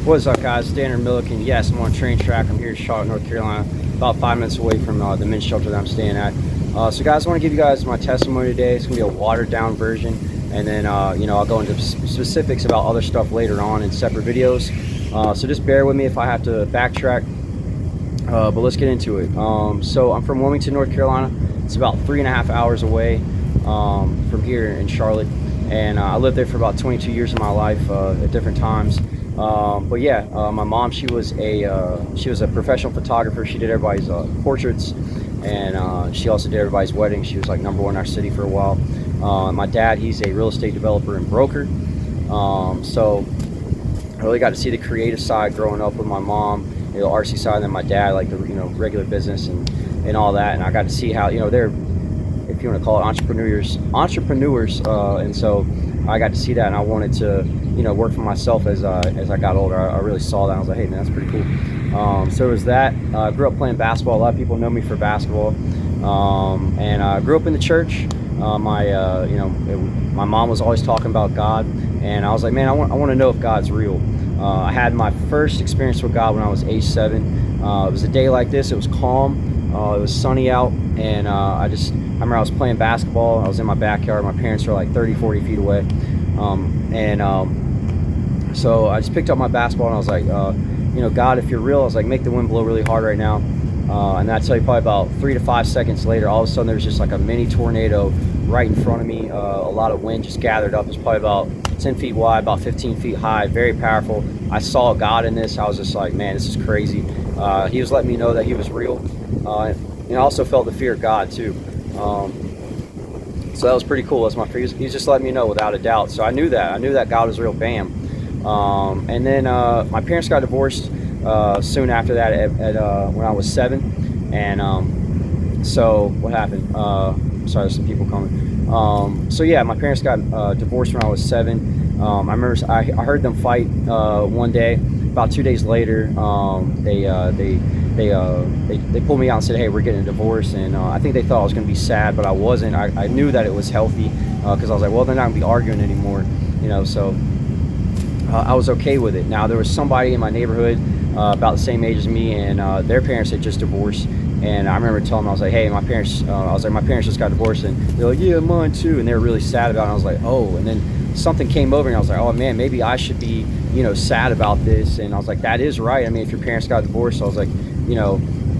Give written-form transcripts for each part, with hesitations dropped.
What's up, guys? Danner Milliken. Yes, I'm on a train track. I'm here in Charlotte, North Carolina, about 5 minutes away from the men's shelter that I'm staying at. So guys, I want to give you guys my testimony today. It's going to be a watered down version, and then I'll go into specifics about other stuff later on in separate videos. So just bear with me if I have to backtrack, but let's get into it. So I'm from Wilmington, North Carolina. It's about 3.5 hours away from here in Charlotte, and I lived there for about 22 years of my life at different times. But yeah, my mom, she was a professional photographer. She did everybody's portraits, and she also did everybody's weddings. She was like #1 in our city for a while. My dad, he's a real estate developer and broker. So I really got to see the creative side growing up with my mom, the RC side, and then my dad, like the regular business and all that. And I got to see how they're, if you want to call it, entrepreneurs, and so I got to see that, and I wanted to work for myself as I got older. I really saw that. I was like, hey man, that's pretty cool. So it was that. I grew up playing basketball. A lot of people know me for basketball, and I grew up in the church. My mom was always talking about God, and I was like, man, I want to know if God's real. I had my first experience with God when I was age 7. It was a day like this. It was calm. It was sunny out, and I remember I was playing basketball. I was in my backyard. My parents were like 30-40 feet away, so I just picked up my basketball, and I was like, God, if you're real, I was like, make the wind blow really hard right now. And then I tell you, probably about 3 to 5 seconds later, all of a sudden there was just like a mini tornado right in front of me. A lot of wind just gathered up. It's probably about 10 feet wide, about 15 feet high, very powerful. I saw God in this. I was just like, man, this is crazy. He was letting me know that he was real. And I also felt the fear of God too. So that was pretty cool. That's my fear. He was just letting me know without a doubt. So I knew that God was real. Bam. And then my parents got divorced soon after that when I was 7. And so what happened? Sorry, there's some people coming. So yeah, my parents got divorced when I was 7. I remember I heard them fight one day. About 2 days later, they pulled me out and said, hey, we're getting a divorce. And I think they thought I was going to be sad, but I wasn't. I knew that it was healthy, because I was like, well, they're not going to be arguing anymore, so I was okay with it. Now, there was somebody in my neighborhood about the same age as me, and their parents had just divorced. And I remember telling them, I was like, hey, my parents just got divorced. And they're like, yeah, mine too. And they were really sad about it. And I was like, oh. And then something came over, and I was like, oh man, maybe I should be sad about this. And I was like, that is right. I mean, if your parents got divorced, I was like,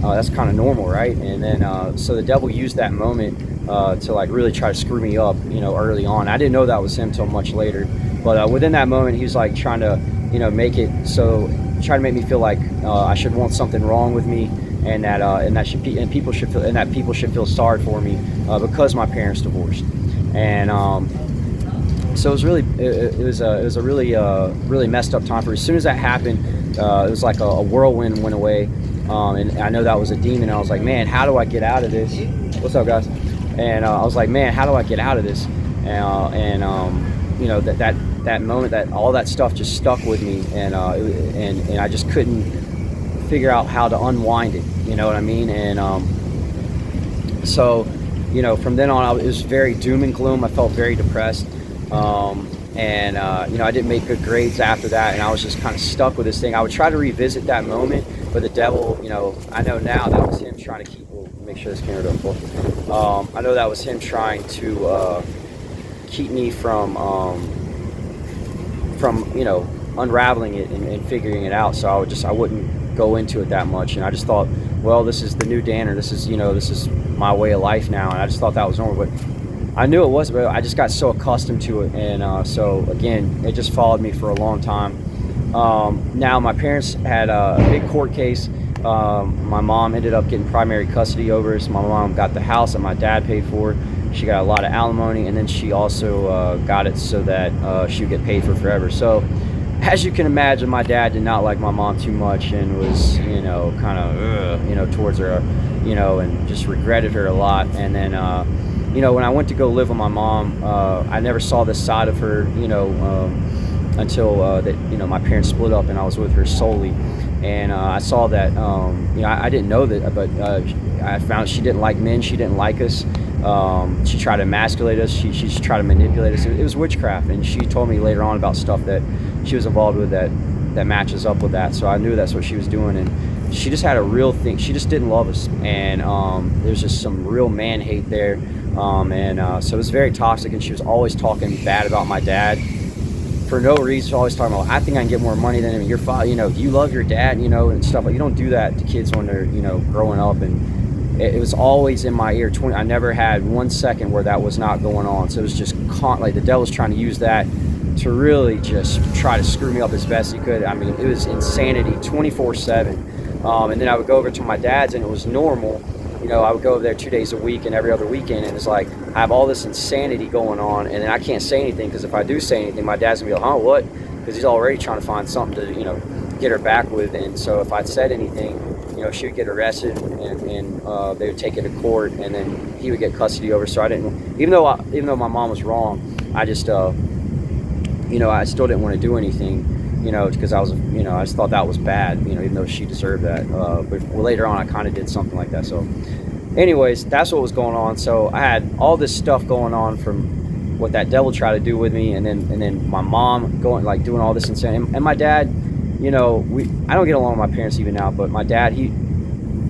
that's kind of normal, right? And then so the devil used that moment to like really try to screw me up, early on. I didn't know that was him till much later, but within that moment, he was like trying to make it so, trying to make me feel like I should want something wrong with me, and that people should feel sorry for me because my parents divorced. And so it was a really messed up time for me. As soon as that happened, it was like a whirlwind went away, and I know that was a demon. I was like, man, how do I get out of this? What's up, guys? And I was like, man, how do I get out of this? And that moment, that all that stuff just stuck with me, and I just couldn't figure out how to unwind it. You know what I mean? And so from then on, it was very doom and gloom. I felt very depressed. I didn't make good grades after that, and I was just kind of stuck with this thing. I would try to revisit that moment, but the devil, I know now that was him trying to make sure this camera don't fall. I know that was him trying to keep me from unraveling it and figuring it out. So I wouldn't go into it that much, and I just thought, well, this is the new Danner. This is my way of life now, and I just thought that was normal. But I knew it was, but I just got so accustomed to it, and so again, it just followed me for a long time. Now my parents had a big court case. My mom ended up getting primary custody over us. My mom got the house that my dad paid for. She got a lot of alimony, and then she also got it so that she would get paid for forever. So as you can imagine, my dad did not like my mom too much, and was kind of towards her, and just regretted her a lot. And then when I went to go live with my mom, I never saw this side of her, until my parents split up, and I was with her solely. And I saw that, I didn't know that, but I found she didn't like men. She didn't like us. She tried to emasculate us. She tried to manipulate us. It was witchcraft. And she told me later on about stuff that she was involved with that that matches up with that. So I knew that's what she was doing, and she just had a real thing. She just didn't love us, and there's just some real man hate there, so it was very toxic. And she was always talking bad about my dad for no reason. Always talking about, I think I can get more money than him. Your father, you love your dad, and stuff. Like, you don't do that to kids when they're growing up. And it was always in my ear. I never had 1 second where that was not going on. So it was just like the devil's trying to use that to really just try to screw me up as best he could. I mean, it was insanity 24/7. And then I would go over to my dad's, and it was normal. I would go over there 2 days a week and every other weekend, and it's like I have all this insanity going on, and then I can't say anything, because if I do say anything, my dad's gonna be like, huh, what? Because he's already trying to find something to get her back with. And so if I'd said anything, she would get arrested, and they would take it to court, and then he would get custody over. So I didn't, even though my mom was wrong, I just I still didn't want to do anything, because I was, I just thought that was bad, even though she deserved that. But later on, I kind of did something like that. So anyways, that's what was going on. So I had all this stuff going on from what that devil tried to do with me, and then my mom doing all this insane, and my dad, I don't get along with my parents even now, but my dad, he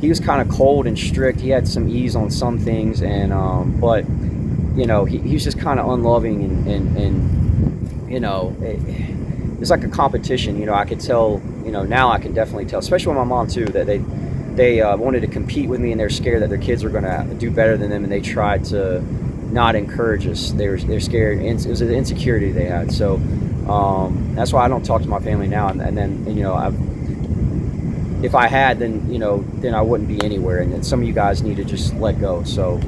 was kind of cold and strict. He had some ease on some things, and but he was just kind of unloving, and it's like a competition. I could tell, now I can definitely tell, especially with my mom too, that they wanted to compete with me, and they're scared that their kids were going to do better than them, and they tried to not encourage us. They're scared, and it was an insecurity they had. So that's why I don't talk to my family now. And then if I had, then I wouldn't be anywhere. And some of you guys need to just let go. So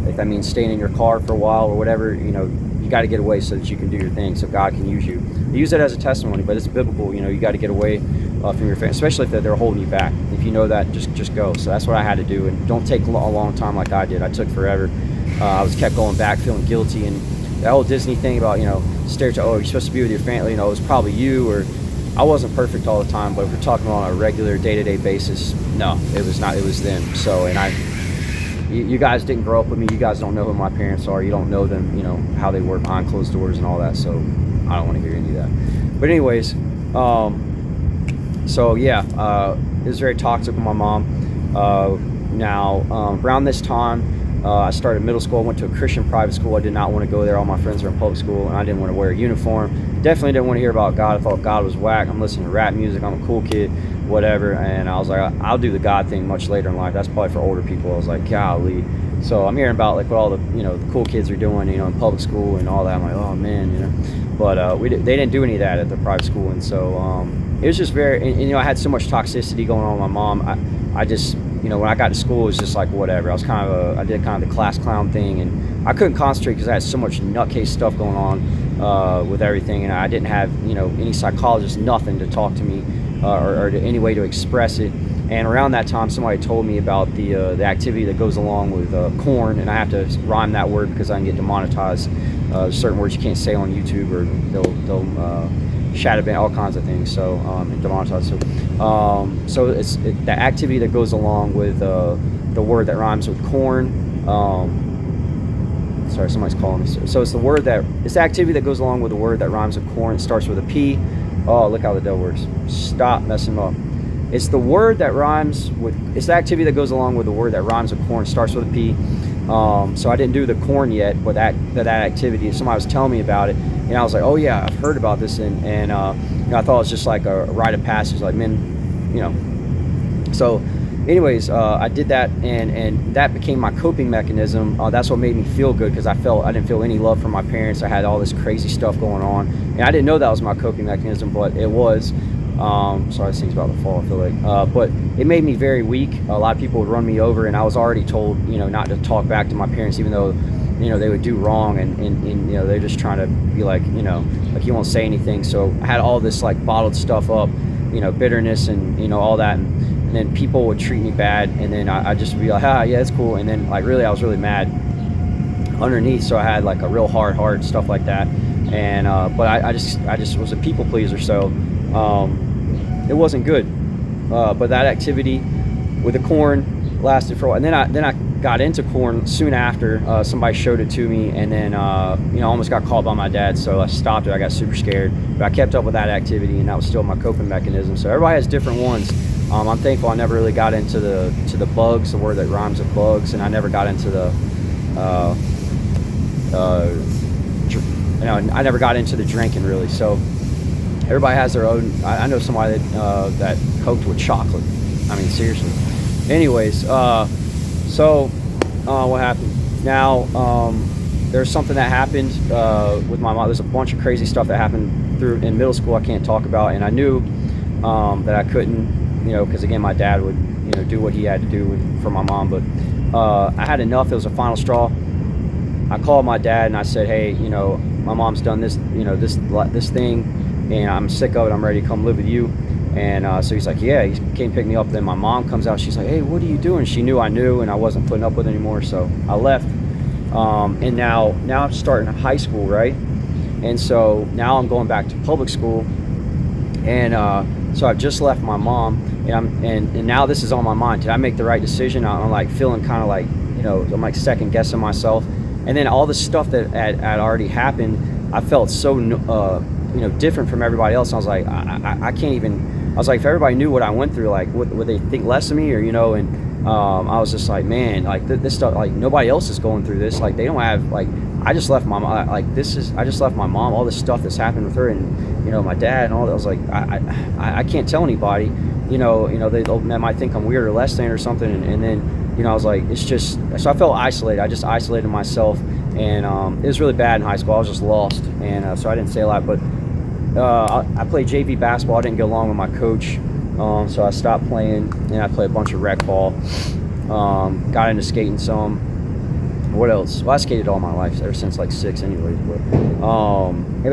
if that means staying in your car for a while or whatever, you got to get away so that you can do your thing, so God can use you. Use it as a testimony, but it's biblical. You got to get away from your family, especially if they're holding you back. If you know that, just go. So that's what I had to do, and don't take a long time like I did. I took forever. I was kept going back, feeling guilty, and that whole Disney thing about stereotype. Oh, you're supposed to be with your family. It was probably you, or I wasn't perfect all the time. But if we're talking about on a regular day-to-day basis, no, it was not. It was them. So, and you guys didn't grow up with me. You guys don't know who my parents are. You don't know them, how they work behind closed doors and all that. So I don't want to hear any of that. But anyways, so yeah, it was very toxic with my mom. Now, around this time, I started middle school. I went to a Christian private school. I did not want to go there. All my friends were in public school, and I didn't want to wear a uniform. Definitely didn't want to hear about God. I thought God was whack. I'm listening to rap music. I'm a cool kid, whatever. And I was like, I'll do the God thing much later in life. That's probably for older people. I was like, golly. So I'm hearing about what all the the cool kids are doing, in public school and all that. I'm like, oh man, But they didn't do any of that at the private school, and so it was just very. And I had so much toxicity going on with my mom. I just when I got to school, it was just like whatever. I was I did kind of the class clown thing, and I couldn't concentrate because I had so much nutcase stuff going on with everything, and I didn't have any psychologist, nothing to talk to me or to any way to express it. And around that time, somebody told me about the activity that goes along with corn, and I have to rhyme that word because I can get demonetized. Certain words you can't say on YouTube, or they'll shadow ban, all kinds of things. So demonetized. So it's the activity that goes along with the word that rhymes with corn. Sorry, somebody's calling me. So it's the activity that goes along with the word that rhymes with corn. It starts with a P. Oh, look how the devil works. Stop messing up. It's the word that rhymes with. It's the activity that goes along with the word that rhymes with corn. Starts with a P. So I didn't do the corn yet, but that activity. Somebody was telling me about it, and I was like, oh yeah, I've heard about this, and I thought it was just like a rite of passage, like So, anyways, I did that, and that became my coping mechanism. That's what made me feel good, because I didn't feel any love from my parents. I had all this crazy stuff going on, and I didn't know that was my coping mechanism, but it was. Sorry, this thing's about to fall, I feel like. But it made me very weak. A lot of people would run me over, and I was already told, not to talk back to my parents, even though, they would do wrong, and they're just trying to be like, like you won't say anything. So I had all this like bottled stuff up, bitterness and, all that. And then people would treat me bad, and then I just would be like, yeah, it's cool. And then like really, I was really mad underneath. So I had like a real hard heart, stuff like that. And, but I just was a people pleaser. So, it wasn't good. But that activity with the corn, lasted for a while. And then I got into corn soon after. Somebody showed it to me, and then you know, almost got called by my dad, so I stopped it. I got super scared, but I kept up with that activity, and that was still my coping mechanism. So everybody has different ones. I'm thankful I never really got into the bugs, the word that rhymes with bugs, and I never got into the you know, I never got into the drinking really. So everybody has their own. I know somebody that coped with chocolate. I mean, seriously. Anyways, so what happened? Now, there's something that happened with my mom. There's a bunch of crazy stuff that happened in middle school I can't talk about, and I knew that I couldn't, you know, because again, my dad would, you know, do what he had to do for my mom. But I had enough. It was a final straw. I called my dad and I said, hey, you know, my mom's done this, you know, this thing, and I'm sick of it. I'm ready to come live with you. And so he's like, yeah. He came pick me up. Then my mom comes out. She's like, hey, what are you doing? She knew I knew, and I wasn't putting up with it anymore. So I left. And now I'm starting high school, right? And so now I'm going back to public school. And so I've just left my mom, and now this is on my mind. Did I make the right decision? I'm like feeling kind of like, you know, I'm like second guessing myself. And then all the stuff that had already happened, I felt so you know, different from everybody else. I was like, I can't even. I was like, if everybody knew what I went through, like, would they think less of me, or, you know? And I was just like, man, like this stuff, like nobody else is going through this. Like they don't have, like, I just left my mom. Like I just left my mom. All this stuff that's happened with her, and, you know, my dad and all that. I was like, I can't tell anybody. You know, they might think I'm weird or less than or something. And then, you know, I was like, it's just, so I felt isolated. I just isolated myself, and it was really bad in high school. I was just lost, and so I didn't say a lot. But I played JV basketball. I didn't get along with my coach, so I stopped playing, and I played a bunch of rec ball. Got into skating some. What else? Well, I skated all my life, ever since like 6 anyways. But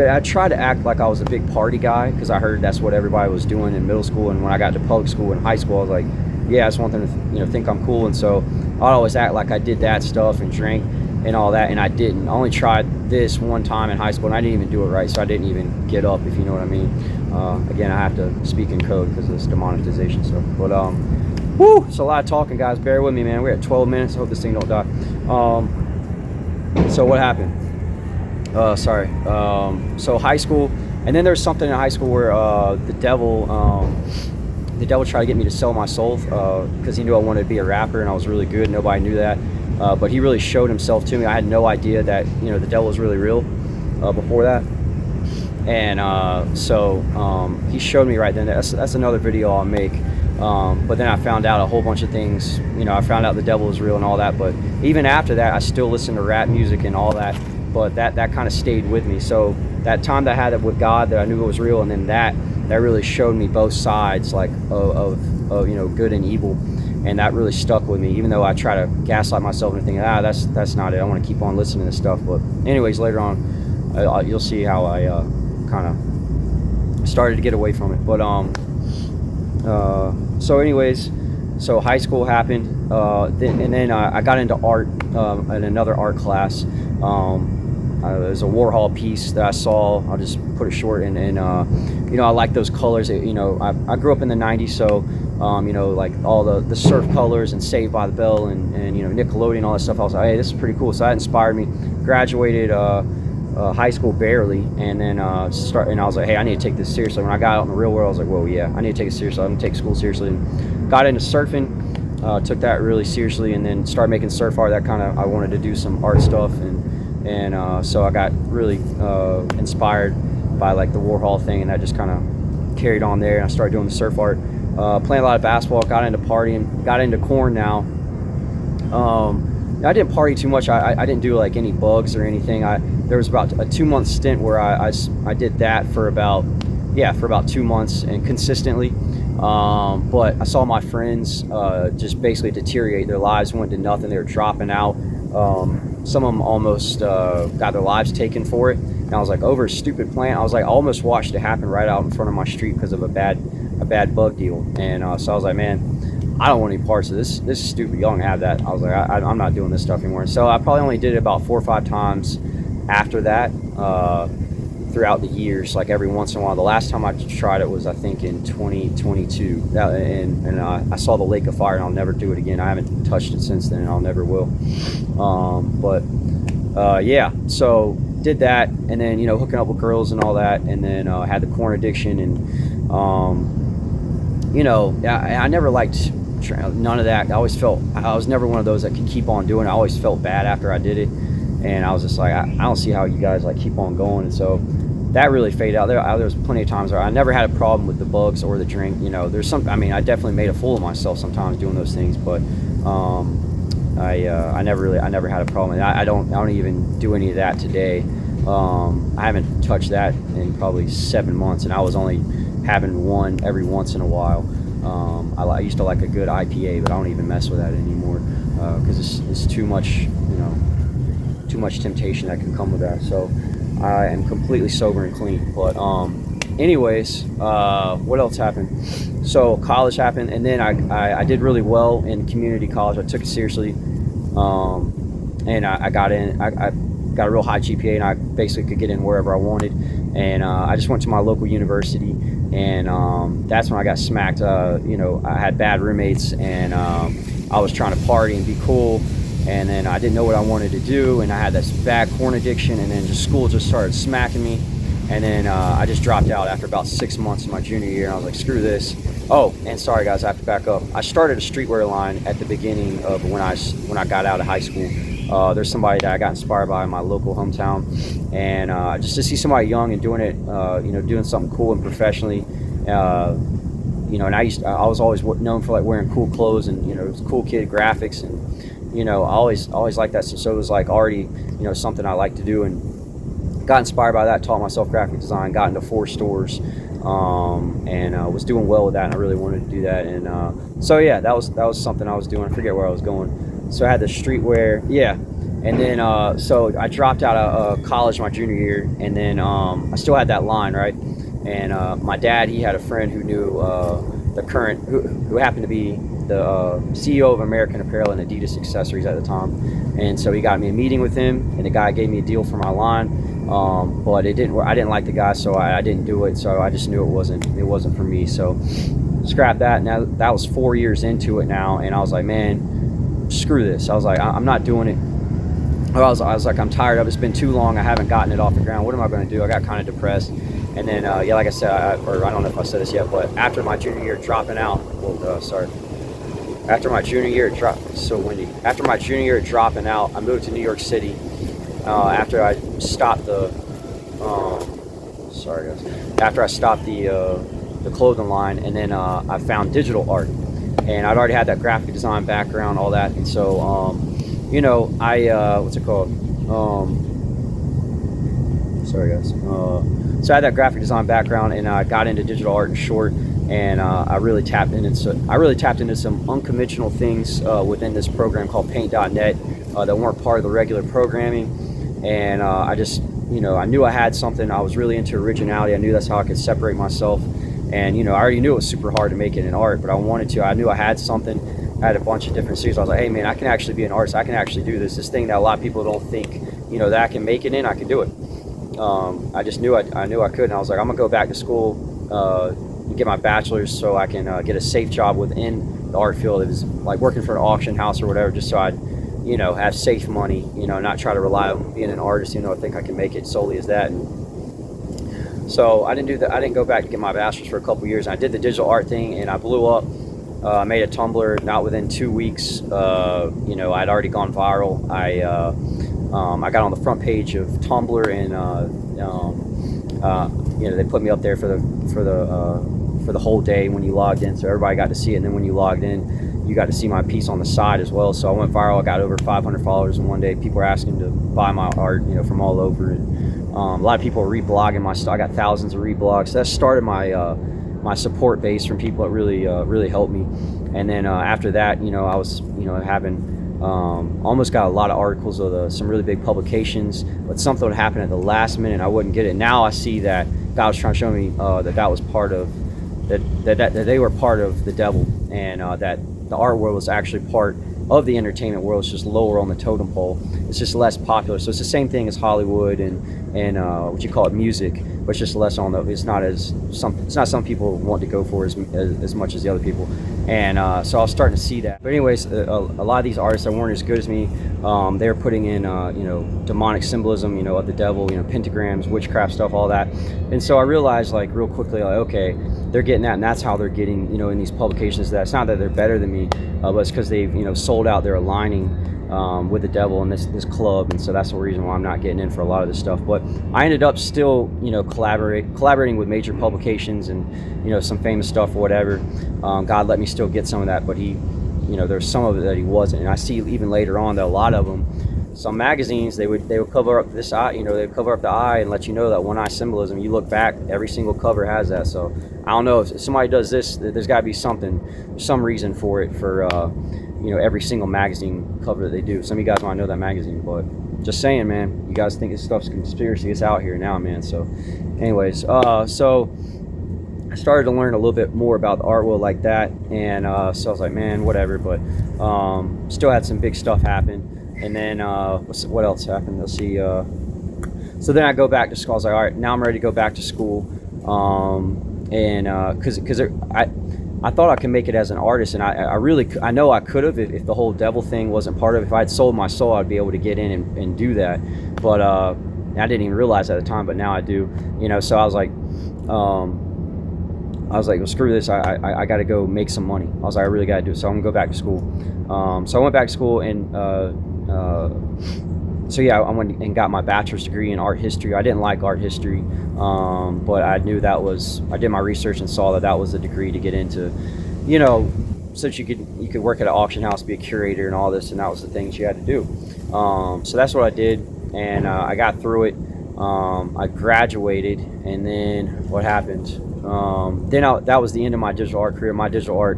I tried to act like I was a big party guy, because I heard that's what everybody was doing in middle school. And when I got to public school and high school, I was like, yeah, I just want them to, you know, think I'm cool. And so I'd always act like I did that stuff and drink and all that, and I didn't. I only tried this one time in high school, and I didn't even do it right, so I didn't even get up, if you know what I mean. Again, I have to speak in code because of this demonetization stuff. But whoo, it's a lot of talking, guys. Bear with me, man. We're at 12 minutes. I hope this thing don't die. So what happened? Sorry. So high school, and then there's something in high school where the devil tried to get me to sell my soul, because he knew I wanted to be a rapper, and I was really good. Nobody knew that, but he really showed himself to me. I had no idea that, you know, the devil was really real before that. And so he showed me right then. That's another video I'll make. But then I found out a whole bunch of things. You know, I found out the devil was real and all that. But even after that, I still listened to rap music and all that. But that kind of stayed with me. So that time that I had it with God, that I knew it was real, and then that really showed me both sides, like of you know, good and evil, and that really stuck with me. Even though I try to gaslight myself and think, that's not it. I want to keep on listening to stuff. But anyways, later on, you'll see how I kind of started to get away from it. But so anyways, so high school happened, then I got into art in another art class. There's a Warhol piece that I saw. I'll just put it short, and you know, I like those colors. You know, I grew up in the 90s, so you know, like all the surf colors and Saved by the Bell and you know, Nickelodeon, all that stuff. I was like, hey, this is pretty cool. So that inspired me. Graduated high school barely, and then and I was like, hey, I need to take this seriously. When I got out in the real world, I was like, whoa, yeah, I need to take it seriously. I'm gonna take school seriously, and got into surfing. Took that really seriously, and then started making surf art. That kind of, I wanted to do some art stuff, and so I got really inspired by like the Warhol thing, and that just kind of carried on there. And I started doing the surf art, playing a lot of basketball, got into partying, got into corn now. I didn't party too much. I didn't do like any bugs or anything. There was about a 2-month stint where I did that for about 2 months and consistently. But I saw my friends just basically deteriorate. Their lives went to nothing. They were dropping out. Some of them almost got their lives taken for it. And I was like, over a stupid plan. I was like, I almost watched it happen right out in front of my street because of a bad bug deal. And so I was like, man, I don't want any parts of this. This is stupid. Y'all don't have that. I was like, I'm not doing this stuff anymore. So I probably only did it about 4 or 5 times after that. throughout the years, like every once in a while. The last time I tried it was, I think, in 2022. I saw the lake of fire, and I'll never do it again. I haven't touched it since then, and I'll never will. Yeah, so did that, and then, hooking up with girls and all that, and then had the corn addiction, and I never liked none of that. I was never one of those that could keep on doing it. I always felt bad after I did it, and I was just like, I don't see how you guys like keep on going. And so that really faded out. There was plenty of times where I never had a problem with the bugs or the drink. I definitely made a fool of myself sometimes doing those things, but I never had a problem. I don't even do any of that today. I haven't touched that in probably 7 months, and I was only having one every once in a while. I used to like a good IPA, but I don't even mess with that anymore, because it's too much, too much temptation that can come with that. So I am completely sober and clean. But anyways, what else happened? So college happened, and then I did really well in community college. I took it seriously, and I got in. I got a real high GPA, and I basically could get in wherever I wanted. And I just went to my local university, and that's when I got smacked. I had bad roommates, and I was trying to party and be cool, and then I didn't know what I wanted to do, and I had this bad corn addiction, and then school just started smacking me, and then I just dropped out after about 6 months of my junior year, and I was like, screw this. Oh, and sorry guys, I have to back up. I started a streetwear line at the beginning of when I got out of high school. There's somebody that I got inspired by in my local hometown, and just to see somebody young and doing it, doing something cool and professionally, and I was always known for like wearing cool clothes, and it was cool kid graphics, and I always liked that. So it was like already something I like to do, and got inspired by that. Taught myself graphic design, got into 4 stores, and was doing well with that, and I really wanted to do that. And so yeah, that was something I was doing. I forget where I was going. So I had the streetwear, yeah, and then so I dropped out of college my junior year, and then I still had that line, right? And my dad, he had a friend who knew the current, who happened to be the CEO of American Apparel and Adidas Accessories at the time, and so he got me a meeting with him, and the guy gave me a deal for my line, but it didn't work. I didn't like the guy, so I didn't do it. So I just knew it wasn't for me. So scrap that. Now that was 4 years into it now, and I was like, man, screw this. I was like, I'm not doing it. I was like, I'm tired of it. It's been too long. I haven't gotten it off the ground. What am I going to do? I got kind of depressed. And then, like I said, I don't know if I said this yet, but after my junior year dropping out, after my junior year After my junior year dropping out, I moved to New York City. After I stopped after I stopped the clothing line, and then I found digital art. And I'd already had that graphic design background, all that, and so what's it called? Sorry guys. So I had that graphic design background, and I got into digital art in short, and I really tapped into some unconventional things within this program called Paint.net that weren't part of the regular programming, and I just I knew I had something. I was really into originality. I knew that's how I could separate myself. And I already knew it was super hard to make it in art, but I wanted to. I knew I had something. I had a bunch of different series. I was like, hey man, I can actually be an artist. I can actually do this thing that a lot of people don't think that I can make it in. I can do it. I just knew I knew I could, and I was like, I'm gonna go back to school, get my bachelor's, so I can get a safe job within the art field. It was like working for an auction house or whatever, just so I'd have safe money, not try to rely on being an artist. I think I can make it solely as that. And so I didn't do that. I didn't go back to get my bachelor's for a couple years. I did the digital art thing, and I blew up. I made a Tumblr. Not within 2 weeks, I'd already gone viral. I got on the front page of Tumblr, and they put me up there for the whole day when you logged in. So everybody got to see it. And then when you logged in, you got to see my piece on the side as well. So I went viral. I got over 500 followers in one day. People were asking to buy my art, from all over. And a lot of people are reblogging my stuff. I got thousands of reblogs. So that started my support base from people that really helped me. And then after that, I was having almost got a lot of articles of some really big publications, but something would happen at the last minute. I wouldn't get it. Now I see that God was trying to show me that was part of that they were part of the devil, and that the art world was actually part of the entertainment world. It's just lower on the totem pole, it's just less popular. So it's the same thing as Hollywood and what you call it, music, but it's just less on the. It's not as it's not some people want to go for as much as the other people, and so I was starting to see that. But anyways, a lot of these artists that weren't as good as me, they were putting in demonic symbolism, of the devil, pentagrams, witchcraft stuff, all that, and so I realized like real quickly, like, okay, they're getting that, and that's how they're getting, in these publications. That it's not that they're better than me, but it's because they've sold out. They're aligning with the devil in this club, and so that's the reason why I'm not getting in for a lot of this stuff. But I ended up still collaborating with major publications and some famous stuff or whatever. God let me still get some of that, but he there's some of it that he wasn't. And I see even later on that a lot of them, some magazines, they would cover up this eye, they would cover up the eye and let you know that one eye symbolism. You look back, every single cover has that. So I don't know if somebody does this, there's got to be some reason for it, for every single magazine cover that they do. Some of you guys might know that magazine, but just saying, man, you guys think this stuff's conspiracy, it's out here now, man. So anyways, so I started to learn a little bit more about the art world like that, and so I was like, man, whatever. But still had some big stuff happen. And then what else happened? Let's see. So then I go back to school. I was like, all right, now I'm ready to go back to school. And because I thought I could make it as an artist, and I know I could have if the whole devil thing wasn't part of it. If I'd sold my soul, I'd be able to get in and do that. But I didn't even realize at the time, but now I do. So I was like, well, screw this. I got to go make some money. I was like, I really got to do it. So I'm gonna go back to school. So I went back to school, and so yeah, I went and got my bachelor's degree in art history. I didn't like art history, but I knew I did my research and saw that was a degree to get into, so that you could work at an auction house, be a curator and all this, and that was the things you had to do. So that's what I did, and I got through it. I graduated, and then what happened? That was the end of my digital art career. My digital art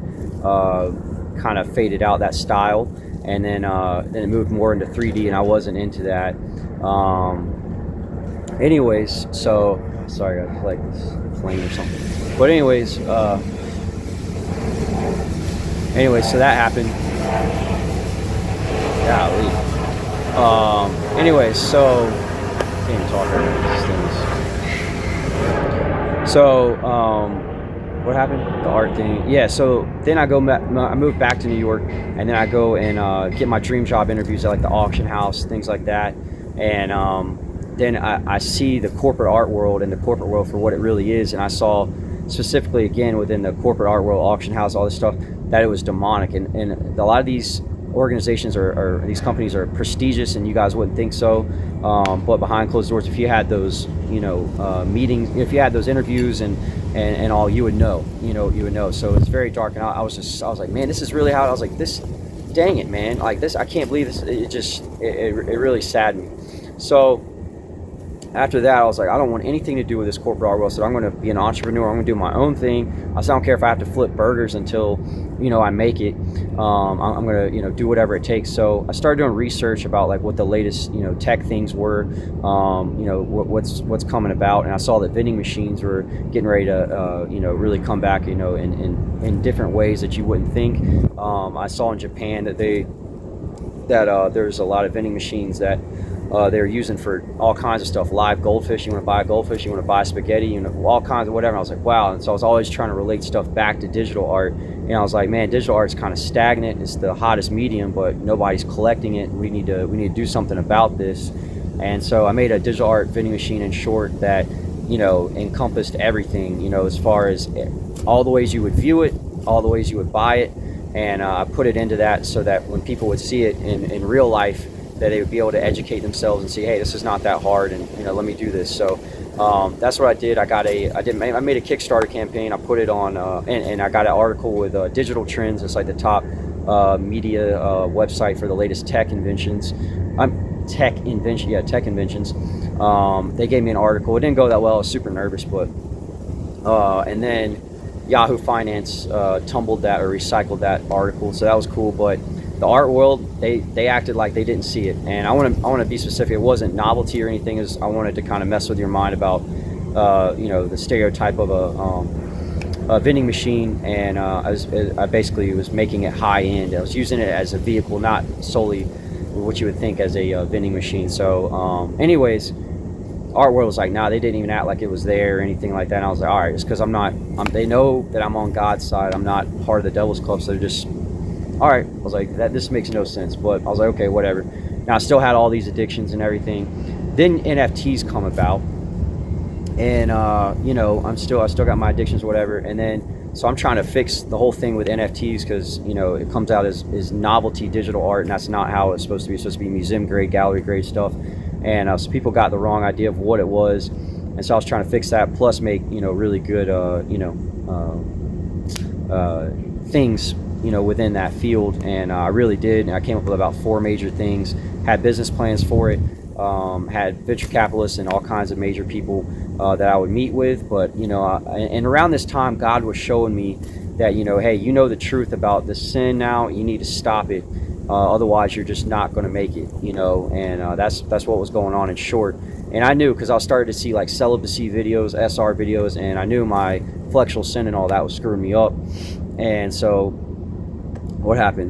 kind of faded out, that style, and then it moved more into 3D, and I wasn't into that. Anyways, so sorry, I like this plane or something. But anyways, so that happened. Golly. Anyways, so I can't even talk about these things. So what happened? The art thing. Yeah, so then I moved back to New York, and then I go and get my dream job interviews at like the auction house, things like that. And then I see the corporate art world and the corporate world for what it really is. And I saw specifically, again, within the corporate art world, auction house, all this stuff, that it was demonic. And a lot of these organizations or these companies are prestigious, and you guys wouldn't think so, but behind closed doors, if you had those meetings, if you had those interviews and all, you would know. So it's very dark, and I was like, man, this is really how I was like, this, dang it, man, like this, I can't believe this. It really saddened me. So after that, I was like, I don't want anything to do with this corporate art world. So I'm going to be an entrepreneur. I'm going to do my own thing. I don't care if I have to flip burgers until, I make it. I'm going to, do whatever it takes. So I started doing research about like what the latest, tech things were, what's coming about. And I saw that vending machines were getting ready to, really come back, in different ways that you wouldn't think. I saw in Japan that there's a lot of vending machines that they're using for all kinds of stuff. Live goldfish, you want to buy a goldfish, you want to buy spaghetti, all kinds of whatever. And I was like, wow. And so I was always trying to relate stuff back to digital art. And I was like, man, digital art's kind of stagnant. It's the hottest medium, but nobody's collecting it. We need to do something about this. And so I made a digital art vending machine, in short, that encompassed everything, as far as all the ways you would view it, all the ways you would buy it. And I put it into that so that when people would see it in real life, that they would be able to educate themselves and see, hey, this is not that hard, and let me do this. So that's what I did. I made a Kickstarter campaign. I put it on, and I got an article with Digital Trends. It's like the top media website for the latest tech inventions. Tech inventions. They gave me an article. It didn't go that well. I was super nervous, but and then Yahoo Finance tumbled that or recycled that article, so that was cool. But the art world, they acted like they didn't see it, and I want to be specific. It wasn't novelty or anything. I wanted to kind of mess with your mind about the stereotype of a vending machine, and I basically was making it high end. I was using it as a vehicle, not solely what you would think as a vending machine. So anyways, art world was like, nah, they didn't even act like it was there or anything like that. And I was like, all right, it's because they know that I'm on God's side. I'm not part of the devil's club. So they're just, all right. I was like, this makes no sense. But I was like, okay, whatever. Now I still had all these addictions and everything. Then NFTs come about, and I still got my addictions or whatever. And then so I'm trying to fix the whole thing with NFTs, because it comes out as novelty digital art, and that's not how it's supposed to be. It's supposed to be museum grade, gallery grade stuff. And so people got the wrong idea of what it was, and so I was trying to fix that, plus make really good things within that field. And I really did. And I came up with about 4 major things, had business plans for it, had venture capitalists and all kinds of major people that I would meet with. But and around this time, God was showing me that hey, the truth about this sin now. You need to stop it. Otherwise you're just not going to make it, and that's what was going on in short. And I knew, because I started to see like celibacy videos, SR videos, and I knew my flexual sin and all that was screwing me up. And so what happened,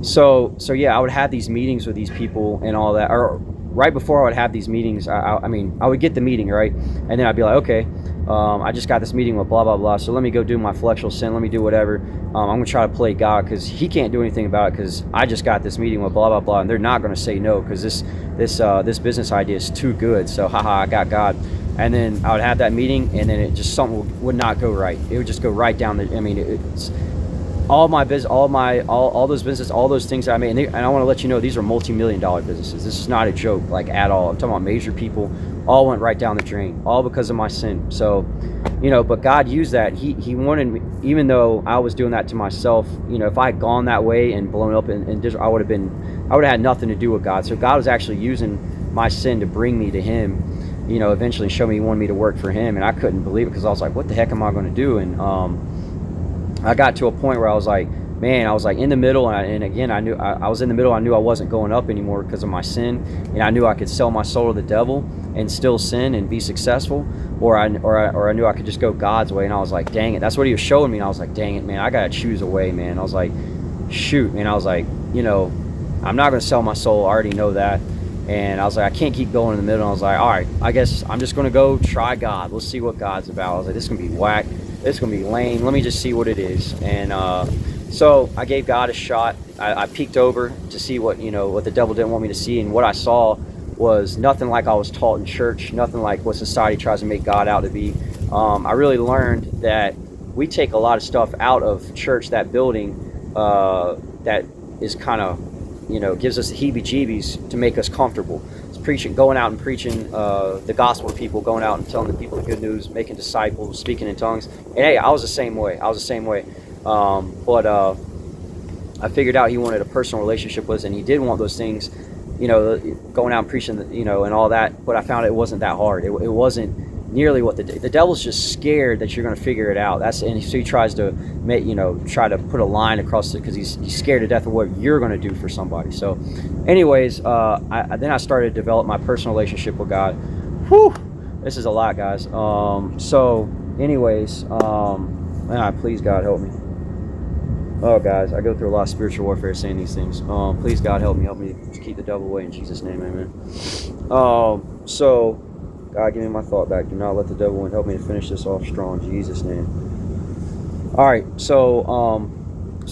so yeah, I would have these meetings with these people and all that, or right before I would have these meetings, I would get the meeting, right, and then I'd be like, okay, I just got this meeting with blah blah blah, so let me go do my flexual sin, let me do whatever. I'm gonna try to play God, because he can't do anything about it, because I just got this meeting with blah blah blah, and they're not gonna say no, because this business idea is too good, so haha, I got God. And then I would have that meeting, and then something would not go right. It would just go right down it's all my business, all those businesses, all those things that I made, and I want to let you know, these are multi-million-dollar businesses. This is not a joke, like, at all. I'm talking about major people, all went right down the drain, all because of my sin. So, but God used that. He wanted me, even though I was doing that to myself. If I had gone that way and blown up in digital, I would have had nothing to do with God. So God was actually using my sin to bring me to Him. Eventually show me He wanted me to work for Him, and I couldn't believe it, because I was like, what the heck am I going to do? And I got to a point where I was like, man, I was like in the middle, and again, I knew I was in the middle. I knew I wasn't going up anymore because of my sin, and I knew I could sell my soul to the devil and still sin and be successful, or I knew I could just go God's way. And I was like, dang it, that's what He was showing me. And I was like, dang it, man, I gotta choose a way, man. I was like, shoot, man. I was like, I'm not gonna sell my soul. I already know that. And I was like, I can't keep going in the middle. And I was like, all right, I guess I'm just gonna go try God. Let's see what God's about. I was like, this is gonna be whack. This is gonna be lame. Let me just see what it is. And so I gave God a shot. I peeked over to see what the devil didn't want me to see, and what I saw was nothing like I was taught in church, nothing like what society tries to make God out to be. I really learned that we take a lot of stuff out of church, that building, that is kind of, gives us the heebie-jeebies to make us comfortable. It's preaching, going out and preaching the gospel to people, going out and telling the people the good news, making disciples, speaking in tongues. And hey, I was the same way. But I figured out He wanted a personal relationship with us, and He did want those things, going out and preaching, and all that. But I found it wasn't that hard. It wasn't nearly what the devil's just scared that you're going to figure it out. And so he tries to make, try to put a line across it, because he's scared to death of what you're going to do for somebody. So anyways, then I started to develop my personal relationship with God. Whew, this is a lot, guys. So anyways, please God help me. Oh, guys, I go through a lot of spiritual warfare saying these things. Please God help me to keep the devil away, in Jesus' name, amen. So God, give me my thought back. Do not let the devil win. Help me to finish this off strong, in Jesus' name. All right, so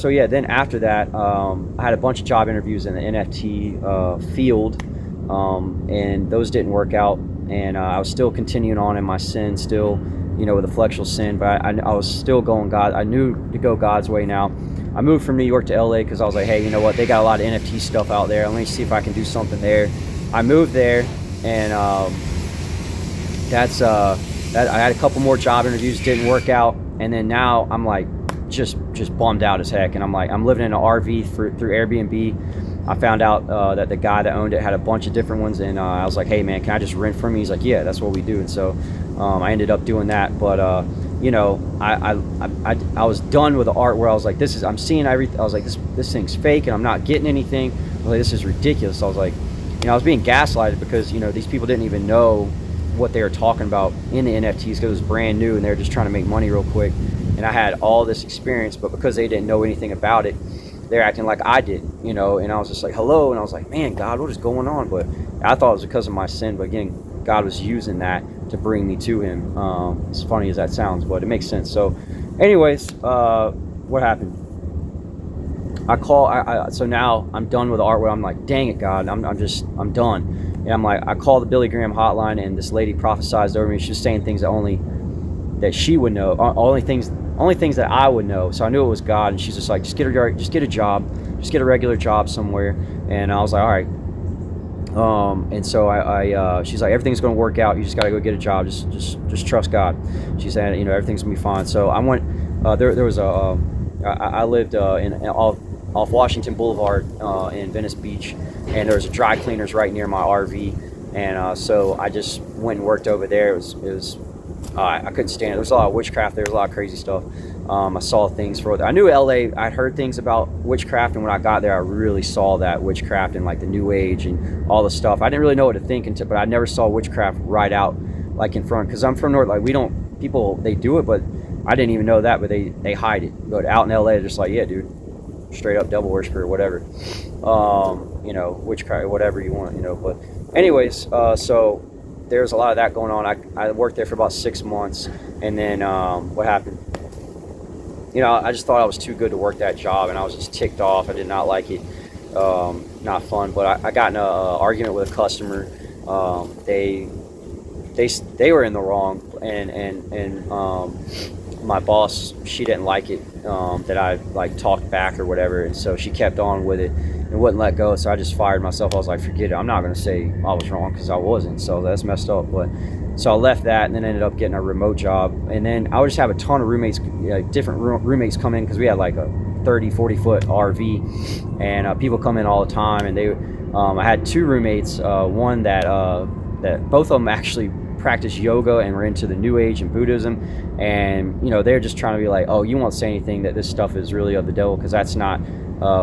yeah, then after that, I had a bunch of job interviews in the NFT field, and those didn't work out, and I was still continuing on in my sin, still, with the flexual sin, but I was still going God. I knew to go God's way now. I moved from New York to LA because I was like, hey, you know what? They got a lot of NFT stuff out there. Let me see if I can do something there. I moved there, and I had a couple more job interviews, didn't work out, and then now I'm like just bummed out as heck, and I'm living in an RV through Airbnb. I found out that the guy that owned it had a bunch of different ones, and I was like, hey man, can I just rent from you? He's like, yeah, that's what we do. And so I ended up doing that. But I was done with the art, where I was like, I'm seeing everything. I was like, this thing's fake, and I'm not getting anything. I was like, this is ridiculous. I was like, I was being gaslighted, because these people didn't even know what they were talking about in the NFTs, because it was brand new and they're just trying to make money real quick. And I had all this experience, but because they didn't know anything about it, they're acting like I did, you know, and I was just like, hello, and I was like, man, God, what is going on? But I thought it was because of my sin, but again, God was using that to bring me to him. As funny as that sounds, but it makes sense. So anyways, what happened? So now I'm done with the artwork. I'm like, dang it, God, I'm done. And I'm like, I call the Billy Graham hotline, and this lady prophesized over me. She was saying things that she would know, only things that I would know. So I knew it was God, and she's just like, just get a job, just get a regular job somewhere. And I was like, all right. And so she's like, everything's going to work out. You just got to go get a job. Just trust God. She said, you know, everything's gonna be fine. So I went. There was a. I lived off Washington Boulevard in Venice Beach, and there was a dry cleaners right near my RV, and so I just went and worked over there. It was I couldn't stand it. There was a lot of witchcraft. There was a lot of crazy stuff. I saw things for it. I knew LA. I'd heard things about witchcraft, and when I got there, I really saw that witchcraft and like the New Age and all the stuff. I didn't really know what to think until, but I never saw witchcraft right out like in front, because I'm from North. Like, we don't, people, they do it, but I didn't even know that. But they hide it. But out in LA, they're just like, yeah, dude, straight up devil worshiper or whatever. You know, witchcraft, whatever you want, you know. But anyways, so there's a lot of that going on. I worked there for about 6 months, and then what happened? You know, I just thought I was too good to work that job, and I was just ticked off. I did not like it. Not fun. But I got in an argument with a customer. They were in the wrong, and my boss, she didn't like it that I like talked back or whatever, and so she kept on with it and wouldn't let go. So I just fired myself. I was like, forget it. I'm not going to say I was wrong, because I wasn't. So that's messed up. But so I left that, and then ended up getting a remote job. And then I would just have a ton of roommates, different roommates come in, because we had like a 30-40 foot RV, and people come in all the time. And they I had 2 roommates, one that both of them actually practice yoga and were into the New Age and Buddhism, and you know, they're just trying to be like, oh, you won't say anything that this stuff is really of the devil, because that's not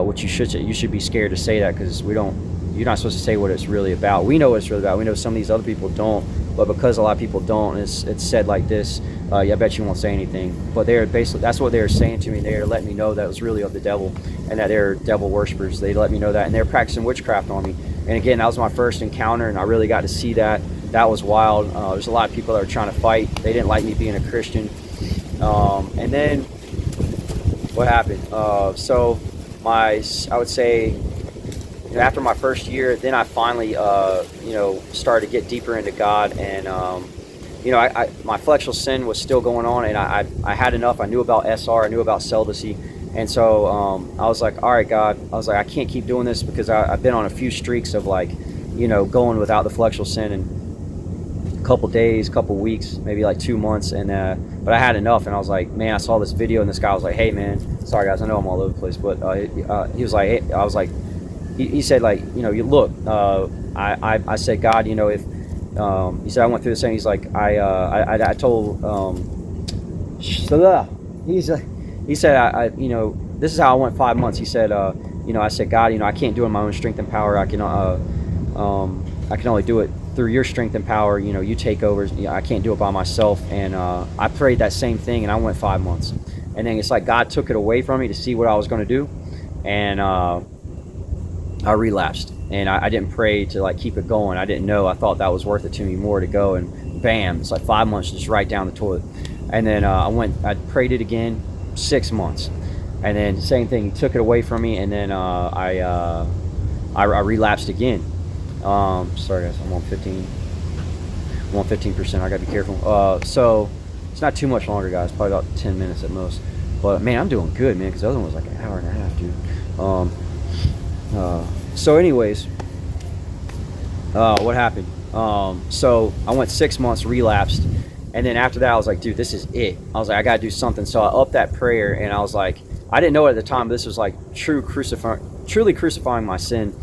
what you should say. You should be scared to say that, because you're not supposed to say what it's really about. We know what it's really about. We know some of these other people don't, but because a lot of people don't, it's said like this, I bet you won't say anything. But they're basically, that's what they were saying to me. They were letting me know that it was really of the devil, and that they're devil worshippers. They let me know that, and they're practicing witchcraft on me. And again, that was my first encounter, and I really got to see that. That was wild. There's a lot of people that were trying to fight. They didn't like me being a Christian. And then what happened? So I would say, you know, after my first year, then I finally, you know, started to get deeper into God. And, you know, my fleshly sin was still going on, and I had enough. I knew about SR. I knew about celibacy. And so I was like, all right, God. I was like, I can't keep doing this, because I've been on a few streaks of like, you know, going without the fleshly sin, and couple days, couple weeks, maybe like 2 months, and but I had enough. And I was like, man, I saw this video, and this guy was like, hey man, sorry guys, I know I'm all over the place, but he was like, hey, I was like, he said, like, you know, you look, I said, God, you know, if he said, I went through the same. He's like, I told he said, I you know, this is how I went 5 months. He said, you know, I said, God, you know, I can't do it in my own strength and power. I can only do it through your strength and power. You know, you take over. You know, I can't do it by myself. And I prayed that same thing, and I went 5 months. And then it's like God took it away from me to see what I was going to do. And I relapsed. And I didn't pray to like keep it going. I didn't know. I thought that was worth it to me more to go. And bam, it's like 5 months just right down the toilet. And then I prayed it again, 6 months. And then same thing, he took it away from me. And then I relapsed again. Sorry guys, I'm on 15%. I gotta be careful. So it's not too much longer, guys, probably about 10 minutes at most. But man, I'm doing good, man, because the other one was like an hour and a half, dude. So anyways, what happened? So I went 6 months, relapsed, and then after that I was like, dude, this is it. I was like, I gotta do something. So I upped that prayer, and I was like, I didn't know it at the time, but this was like truly crucifying my sin.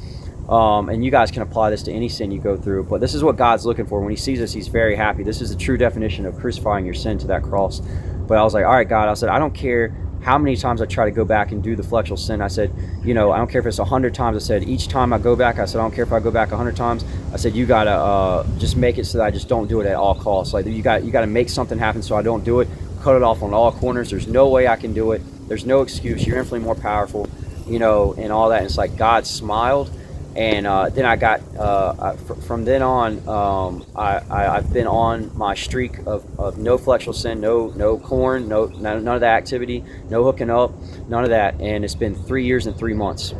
And you guys can apply this to any sin you go through, but this is what God's looking for. When he sees us, he's very happy. This is the true definition of crucifying your sin to that cross. But I was like, all right, God, I said, I don't care how many times I try to go back and do the fleshly sin. I said, you know, I don't care if it's 100 times. I said, each time I go back, I said, I don't care if I go back 100 times. I said, you gotta just make it so that I just don't do it at all costs. Like, you gotta make something happen so I don't do it. Cut it off on all corners. There's no way I can do it. There's no excuse. You're infinitely more powerful. and all that. And it's like God smiled. And then I got from then on, I've been on my streak of no flexual sin, no corn, none of that activity, no hooking up, none of that. And it's been 3 years and 3 months,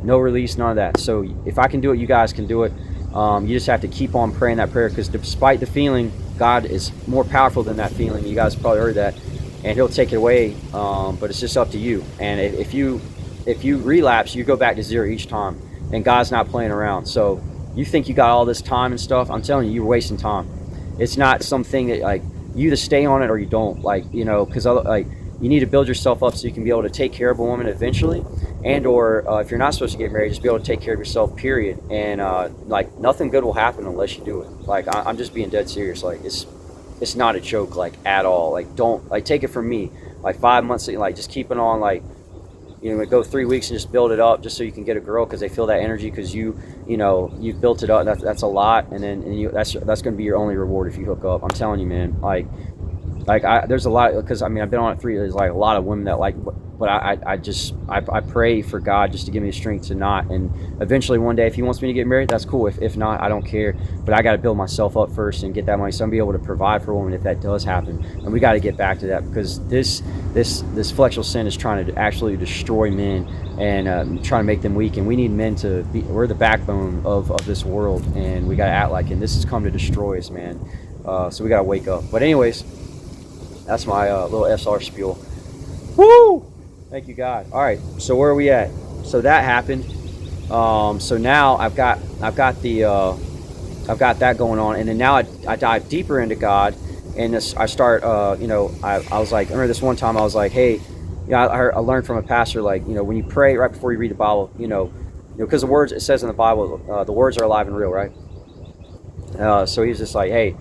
no release, none of that. So if I can do it, you guys can do it. You just have to keep on praying that prayer, because despite the feeling, God is more powerful than that feeling. You guys probably heard that, and He'll take it away. But it's just up to you. And if you relapse, you go back to zero each time, and God's not playing around. So you think you got all this time and stuff? I'm telling you, you're wasting time. It's not something that, like, you either stay on it or you don't. Like, because like, you need to build yourself up so you can be able to take care of a woman eventually, and or if you're not supposed to get married, just be able to take care of yourself, period. And like, nothing good will happen unless you do it. Like, I'm just being dead serious. Like, it's not a joke, like, at all. Like, don't, like, take it from me. Like, 5 months, like, just keep it on, like, go 3 weeks and just build it up just so you can get a girl, because they feel that energy, because you've built it up. That's a lot. And then that's going to be your only reward if you hook up. I'm telling you, man. There's a lot, because I've been on it 3 years. There's like a lot of women that like, but I pray for God just to give me the strength to not. And eventually one day, if He wants me to get married, that's cool. If not, I don't care. But I got to build myself up first and get that money, so I'm be able to provide for a woman if that does happen. And we got to get back to that, because this flexual sin is trying to actually destroy men and trying to make them weak. And we need men to be. We're the backbone of this world, and we got to act like it. And this has come to destroy us, man. So we got to wake up. But anyways, that's my little SR spiel. Woo! Thank you, God. All right, so where are we at? So that happened. So now I've got that going on, and then now I dive deeper into God, and I start. I was like, I remember this one time I was like, hey, I learned from a pastor, like, when you pray right before you read the Bible, because the words, it says in the Bible, the words are alive and real, right? So he's just like, hey,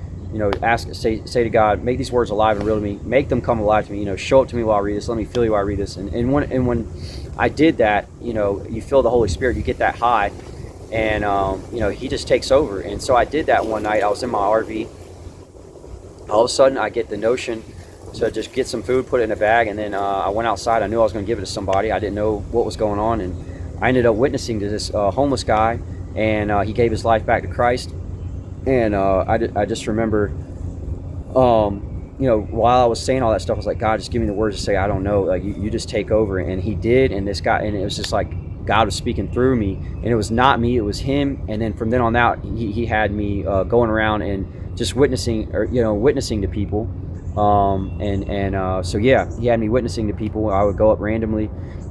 say to God, make these words alive and real to me, make them come alive to me, show it to me while I read this, let me feel you while I read this. And when I did that, you feel the Holy Spirit, you get that high, and He just takes over. And so I did that one night. I was in my RV. All of a sudden I get the notion to just get some food, put it in a bag, and then I went outside. I knew I was going to give it to somebody. I didn't know what was going on, and I ended up witnessing to this homeless guy, and he gave his life back to Christ. And I just remember, while I was saying all that stuff, I was like, God, just give me the words to say. I don't know. Like, you just take over. And He did. And this guy, and it was just like God was speaking through me. And it was not me, it was Him. And then from then on out, he had me going around and just witnessing to people. So yeah, He had me witnessing to people. I would go up randomly.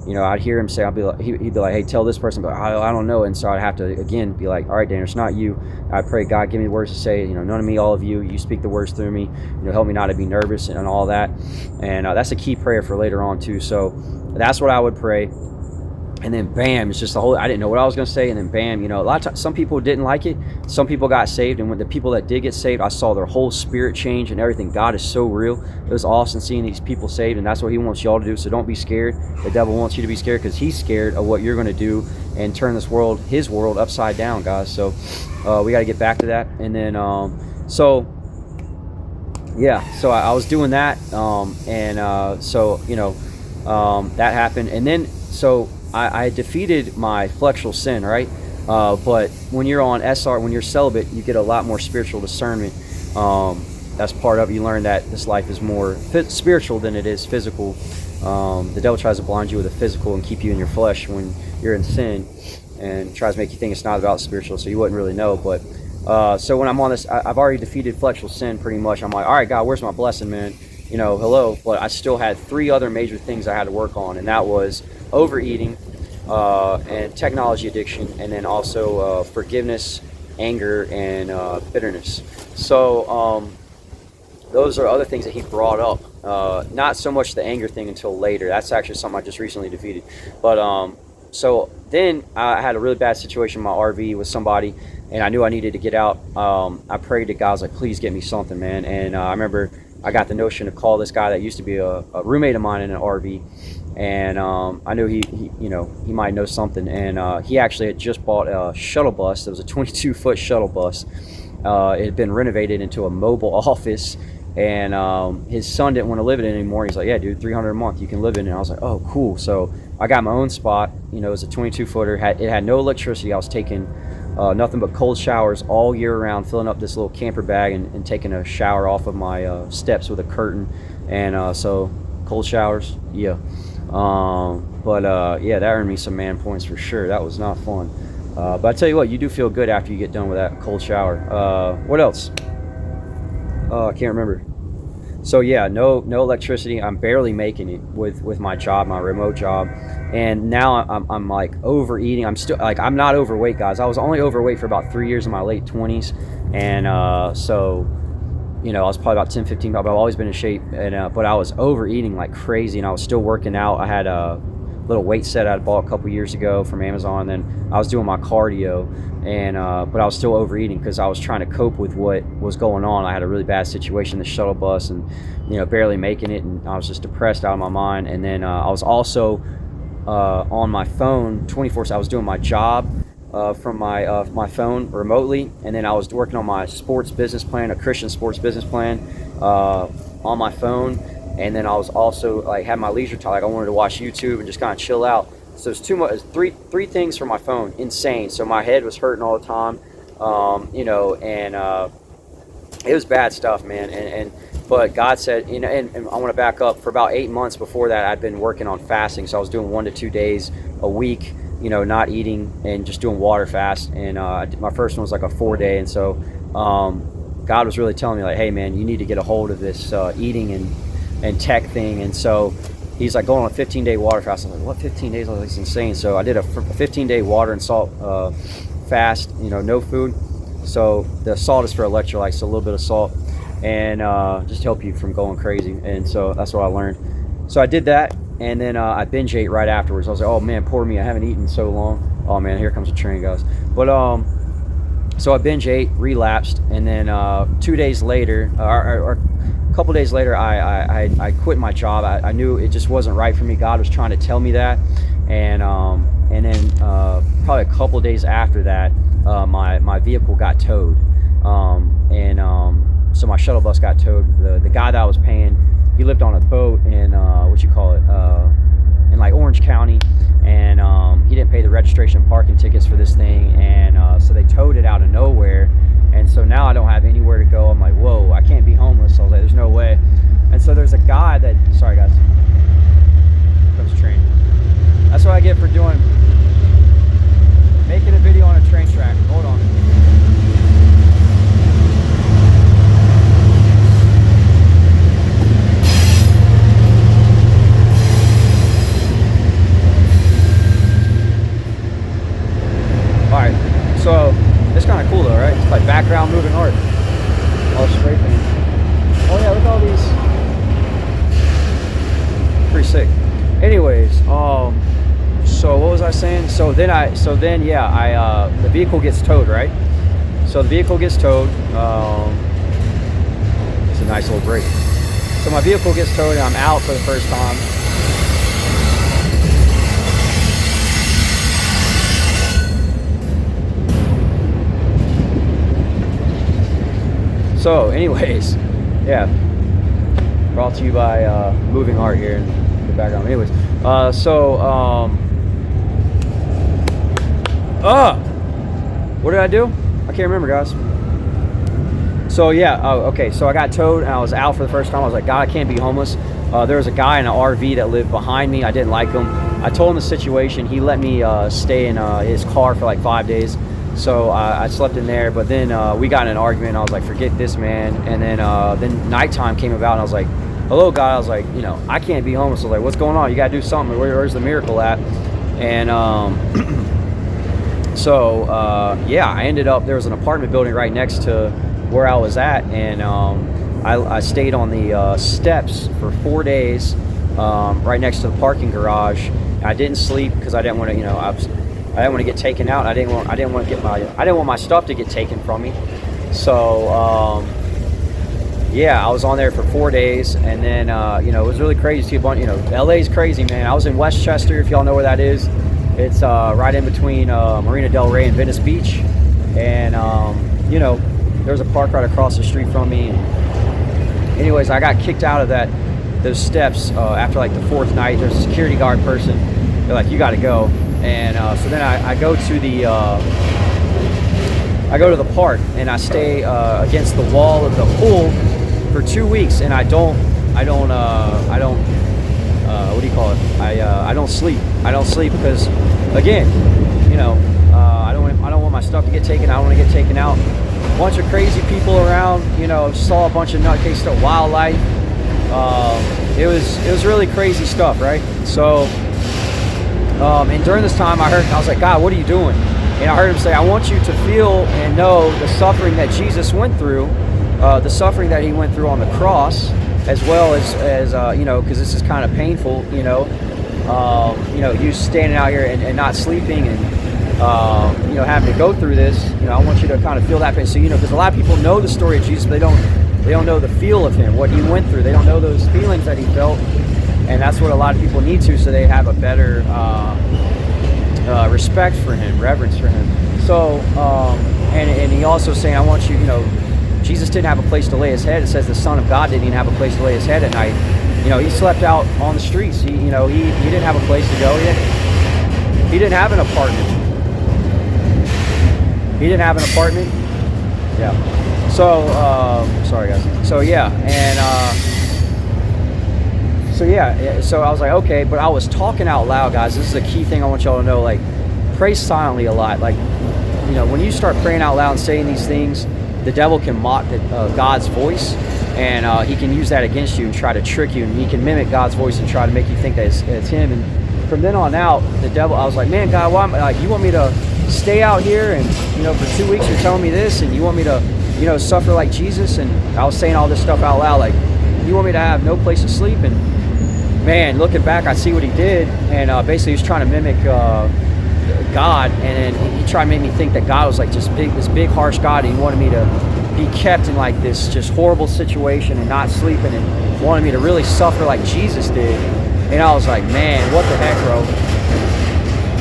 I'd hear him say, he'd be like, hey, tell this person, but I don't know. And so I'd have to, again, be like, all right, Dan, it's not you. I pray, God, give me the words to say, none of me, all of you. You speak the words through me, help me not to be nervous and all that. And that's a key prayer for later on too. So that's what I would pray. And then bam, it's just the whole, I didn't know what I was going to say. And then bam, a lot of times, some people didn't like it. Some people got saved. And when the people that did get saved, I saw their whole spirit change and everything. God is so real. It was awesome seeing these people saved. And that's what He wants y'all to do. So don't be scared. The devil wants you to be scared, because he's scared of what you're going to do and turn this world, his world, upside down, guys. So we got to get back to that. And then, so I was doing that. That happened. And then, so I defeated my flexual sin, right? But when you're on SR, when you're celibate, you get a lot more spiritual discernment. That's part of it. You learn that this life is more spiritual than it is physical. The devil tries to blind you with the physical and keep you in your flesh when you're in sin, and tries to make you think it's not about spiritual, so you wouldn't really know. But so when I'm on this, I've already defeated flexual sin pretty much. I'm like, all right, God, where's my blessing, man? Hello. But I still had 3 other major things I had to work on, and that was overeating, and technology addiction, and then also forgiveness, anger, and bitterness. So those are other things that He brought up. Not so much the anger thing until later. That's actually something I just recently defeated. But so then I had a really bad situation in my RV with somebody, and I knew I needed to get out. I prayed to God. I was like, please get me something, man. And I remember I got the notion to call this guy that used to be a roommate of mine in an RV. And I knew he might know something. And he actually had just bought a shuttle bus. It was a 22-foot shuttle bus. It had been renovated into a mobile office. and his son didn't want to live in it anymore. He's like, yeah, dude, 300 a month, you can live in it. And I was like, oh, cool. So I got my own spot. You know, it was a 22-footer. It had no electricity. I was taking nothing but cold showers all year round, filling up this little camper bag and taking a shower off of my steps with a curtain. And so cold showers, yeah. Yeah, that earned me some man points for sure. That was not fun. But I tell you what, you do feel good after you get done with that cold shower. What else? I can't remember. So yeah, no electricity. I'm barely making it with my job, my remote job, and now I'm like overeating. I'm still like, I'm not overweight, guys. I was only overweight for about 3 years in my late 20s, and so you know, I was probably about 10, 15 pounds. I've always been in shape, and but I was overeating like crazy, and I was still working out. I had a little weight set I bought a couple years ago from Amazon, and then I was doing my cardio, and but I was still overeating because I was trying to cope with what was going on. I had a really bad situation, the shuttle bus, and you know, barely making it, and I was just depressed out of my mind. And then I was also on my phone 24/7. I was doing my job from my phone remotely, and then I was working on my sports business plan, a Christian sports business plan, on my phone. And then I was also like, had my leisure time, like I wanted to watch YouTube and just kind of chill out. So it's too much. It's three things for my phone. Insane. So my head was hurting all the time, you know, and it was bad stuff, man. But God said, you know, and I want to back up. For about 8 months before that, I'd been working on fasting. So I was doing 1 to 2 days a week, you know, not eating and just doing water fast. And my first one was like a 4-day. And so God was really telling me like, hey man, you need to get a hold of this eating and tech thing. And so he's like, going on a 15-day water fast. I'm like, what, 15 days? I was like, it's insane. So I did a 15-day water and salt fast, you know, no food. So the salt is for electrolytes, so a little bit of salt, and just help you from going crazy. And so that's what I learned. So I did that, and then I binge ate right afterwards. I was like, oh man, poor me, I haven't eaten so long. Oh man, here comes a train, guys. But so I binge ate, relapsed, and then 2 days later, or a couple days later, I quit my job. I knew it just wasn't right for me. God was trying to tell me that, and then probably a couple days after that, my vehicle got towed, so my shuttle bus got towed. The guy that I was paying, he lived on a boat in in like Orange County, and he didn't pay the registration and parking tickets for this thing, and so they towed it out of nowhere. And so now I don't have anywhere to go. I'm like, whoa, I can't be homeless. So I was like, there's no way. And so there's a guy that, sorry guys, comes a train. That's what I get for making a video on a train track. Hold on. All right, so it's kind of cool though, right? It's like background moving art. All spray paint. Oh yeah, look at all these. Pretty sick. Anyways, so what was I saying? So then the vehicle gets towed, right? So the vehicle gets towed. It's a nice little break. So my vehicle gets towed and I'm out for the first time. So anyways, yeah, brought to you by moving art here in the background. Anyways, what did I do? I can't remember, guys. So yeah, okay, so I got towed and I was out for the first time. I was like, God, I can't be homeless. There was a guy in an RV that lived behind me. I didn't like him. I told him the situation. He let me stay in his car for like 5 days. So I slept in there, but then we got in an argument. I was like, forget this, man. And then nighttime came about, and I was like, hello, God. I was like, you know, I can't be homeless. I was like, what's going on? You got to do something. Where's the miracle at? And yeah, I ended up, there was an apartment building right next to where I was at, and I stayed on the steps for 4 days right next to the parking garage. I didn't sleep because I didn't want to, you know, I didn't want to get taken out. I didn't want my stuff to get taken from me. So yeah, I was on there for 4 days, and then you know, it was really crazy to see a bunch. You know, LA's crazy, man. I was in Westchester, if y'all know where that is. It's right in between Marina Del Rey and Venice Beach, and you know, there's a park right across the street from me. And Anyways, I got kicked out of those steps after like the fourth night. There's a security guard person. They're like, you got to go. And so then I go to the park, and I stay against the wall of the pool for 2 weeks, and I don't what do you call it? I don't sleep. I don't sleep because, again, I don't want my stuff to get taken. I don't want to get taken out. A bunch of crazy people around. Saw a bunch of nutcase stuff, wildlife. It was really crazy stuff, right? So, and during this time, I was like, God, what are you doing? And I heard him say, I want you to feel and know the suffering that Jesus went through, the suffering that he went through on the cross, as well as because this is kind of painful, you standing out here and not sleeping and, having to go through this. I want you to kind of feel that pain. So, because a lot of people know the story of Jesus, but they don't know the feel of him, what he went through. They don't know those feelings that he felt. And that's what a lot of people need to, so they have a better respect for him, reverence for him. So, and he also saying, I want you, Jesus didn't have a place to lay his head. It says the Son of God didn't even have a place to lay his head at night. He slept out on the streets. He didn't have a place to go. He didn't have an apartment. He didn't have an apartment. Yeah. So, sorry guys. So yeah, and so I was like, okay, but I was talking out loud, guys. This is a key thing I want y'all to know. Like, pray silently a lot. Like, when you start praying out loud and saying these things, the devil can mock God's voice, and he can use that against you and try to trick you, and he can mimic God's voice and try to make you think that it's him. And from then on out, the devil, I was like, man, God, why you want me to stay out here and for 2 weeks you're telling me this, and you want me to suffer like Jesus? And I was saying all this stuff out loud, like, you want me to have no place to sleep? And man, looking back, I see what he did, and basically he was trying to mimic God, and then he tried to make me think that God was like this big harsh God, and he wanted me to be kept in like this just horrible situation and not sleeping, and wanted me to really suffer like Jesus did. And I was like, man, what the heck, bro?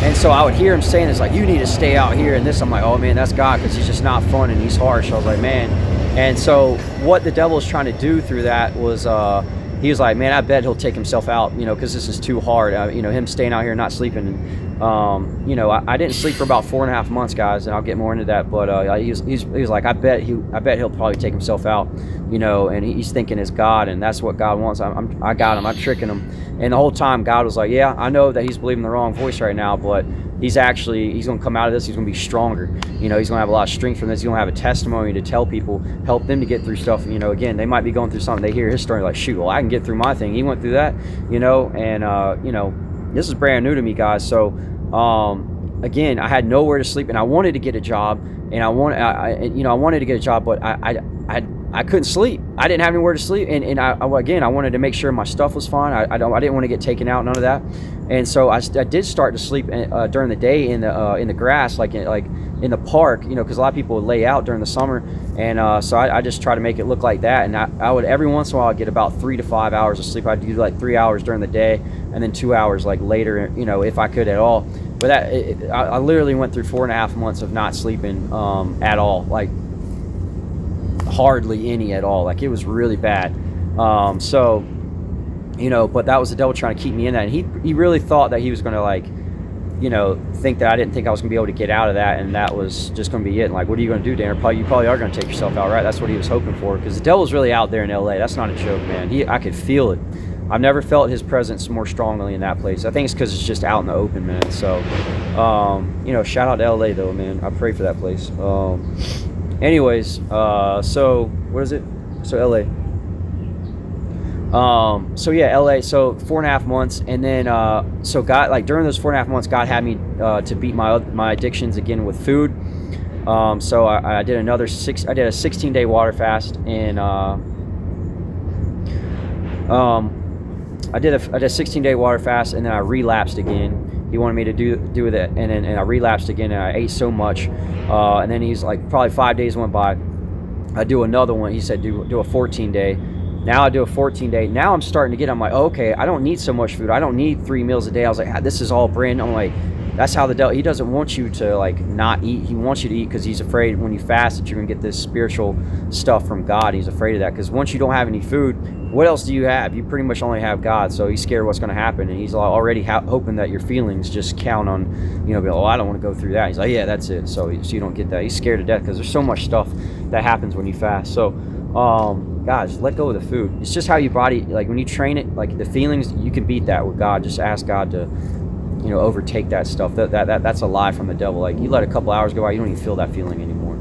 And so I would hear him saying this, like, you need to stay out here and this. I'm like, oh man, that's God, because he's just not fun and he's harsh. I was like, man. And so what the devil was trying to do through that was he was like, man, I bet he'll take himself out, because this is too hard. Him staying out here and not sleeping. And, I didn't sleep for about 4.5 months, guys, and I'll get more into that. But he was like, I bet he'll probably take himself out, and he's thinking it's God, and that's what God wants. I got him. I'm tricking him. And the whole time, God was like, yeah, I know that he's believing the wrong voice right now, but he's going to come out of this. He's going to be stronger. He's going to have a lot of strength from this. He's going to have a testimony to tell people, help them to get through stuff. Again, they might be going through something. They hear his story like, shoot, well, I can get through my thing. He went through that, and, this is brand new to me, guys. So, again, I had nowhere to sleep, and I wanted to get a job, and I wanted to get a job, but I couldn't sleep. I didn't have anywhere to sleep, and I wanted to make sure my stuff was fine. I didn't want to get taken out, none of that. And so I did start to sleep during the day in the grass, like in the park, because a lot of people would lay out during the summer, and so I just try to make it look like that. And I would every once in a while I'd get about 3 to 5 hours of sleep. I'd do like 3 hours during the day, and then 2 hours like later, if I could at all. But I literally went through 4.5 months of not sleeping at all, like hardly any at all. Like, it was really bad. But that was the devil trying to keep me in that. And he really thought that he was going to think that I didn't think I was going to be able to get out of that, and that was just going to be it. And like, what are you going to do, Dan? You probably are going to take yourself out, right? That's what he was hoping for, because the devil's really out there in LA. That's not a joke, man. I could feel it. I've never felt his presence more strongly in that place. I think it's because it's just out in the open, man. So, shout out to LA though, man. I pray for that place. Anyways, so what is it? So LA. So yeah, LA. So 4.5 months, and then so God, like during those 4.5 months, God had me to beat my addictions again with food. So I did I did a 16-day water fast, and I did a 16-day water fast, and then I relapsed again. He wanted me to do that, and I relapsed again, and I ate so much, and then he's like, probably 5 days went by, I do another one. He said do a 14-day, Now I do a 14-day. Now I'm starting to get, I'm like, okay, I don't need so much food. I don't need 3 meals a day. I was like, ah, this is all brand. I'm like, that's how the devil, he doesn't want you to like not eat. He wants you to eat because he's afraid when you fast that you're gonna get this spiritual stuff from God. He's afraid of that because once you don't have any food, what else do you have? You pretty much only have God. So he's scared of what's gonna happen, and he's already hoping that your feelings just count on, be like, oh, I don't want to go through that. He's like, yeah, that's it. So you don't get that. He's scared to death because there's so much stuff that happens when you fast. So guys, let go of the food. It's just how your body, like when you train it, like the feelings, you can beat that with God. Just ask God to overtake that stuff. That's a lie from the devil. Like you let a couple hours go by, you don't even feel that feeling anymore.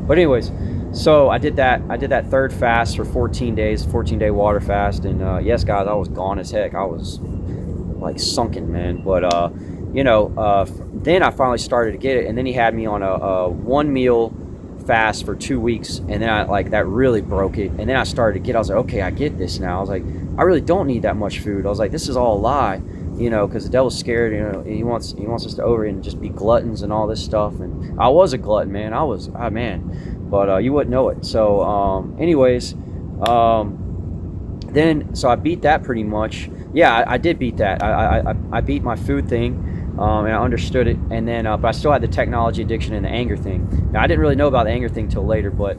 But anyways, so I did that third fast for 14 days, 14-day water fast, and yes, guys, I was gone as heck. I was like sunken, man. But then I finally started to get it, and then he had me on a 1 meal fast for 2 weeks, and then that really broke it. And then I started to get, I was like, okay, I get this now. I was like, I really don't need that much food. I was like, this is all a lie. Because the devil's scared. He wants us to over and just be gluttons and all this stuff. And I was a glutton, man. I was, but you wouldn't know it. So, anyways, then so I beat that pretty much. Yeah, I did beat that. I beat my food thing, and I understood it. And then, but I still had the technology addiction and the anger thing. Now I didn't really know about the anger thing till later, but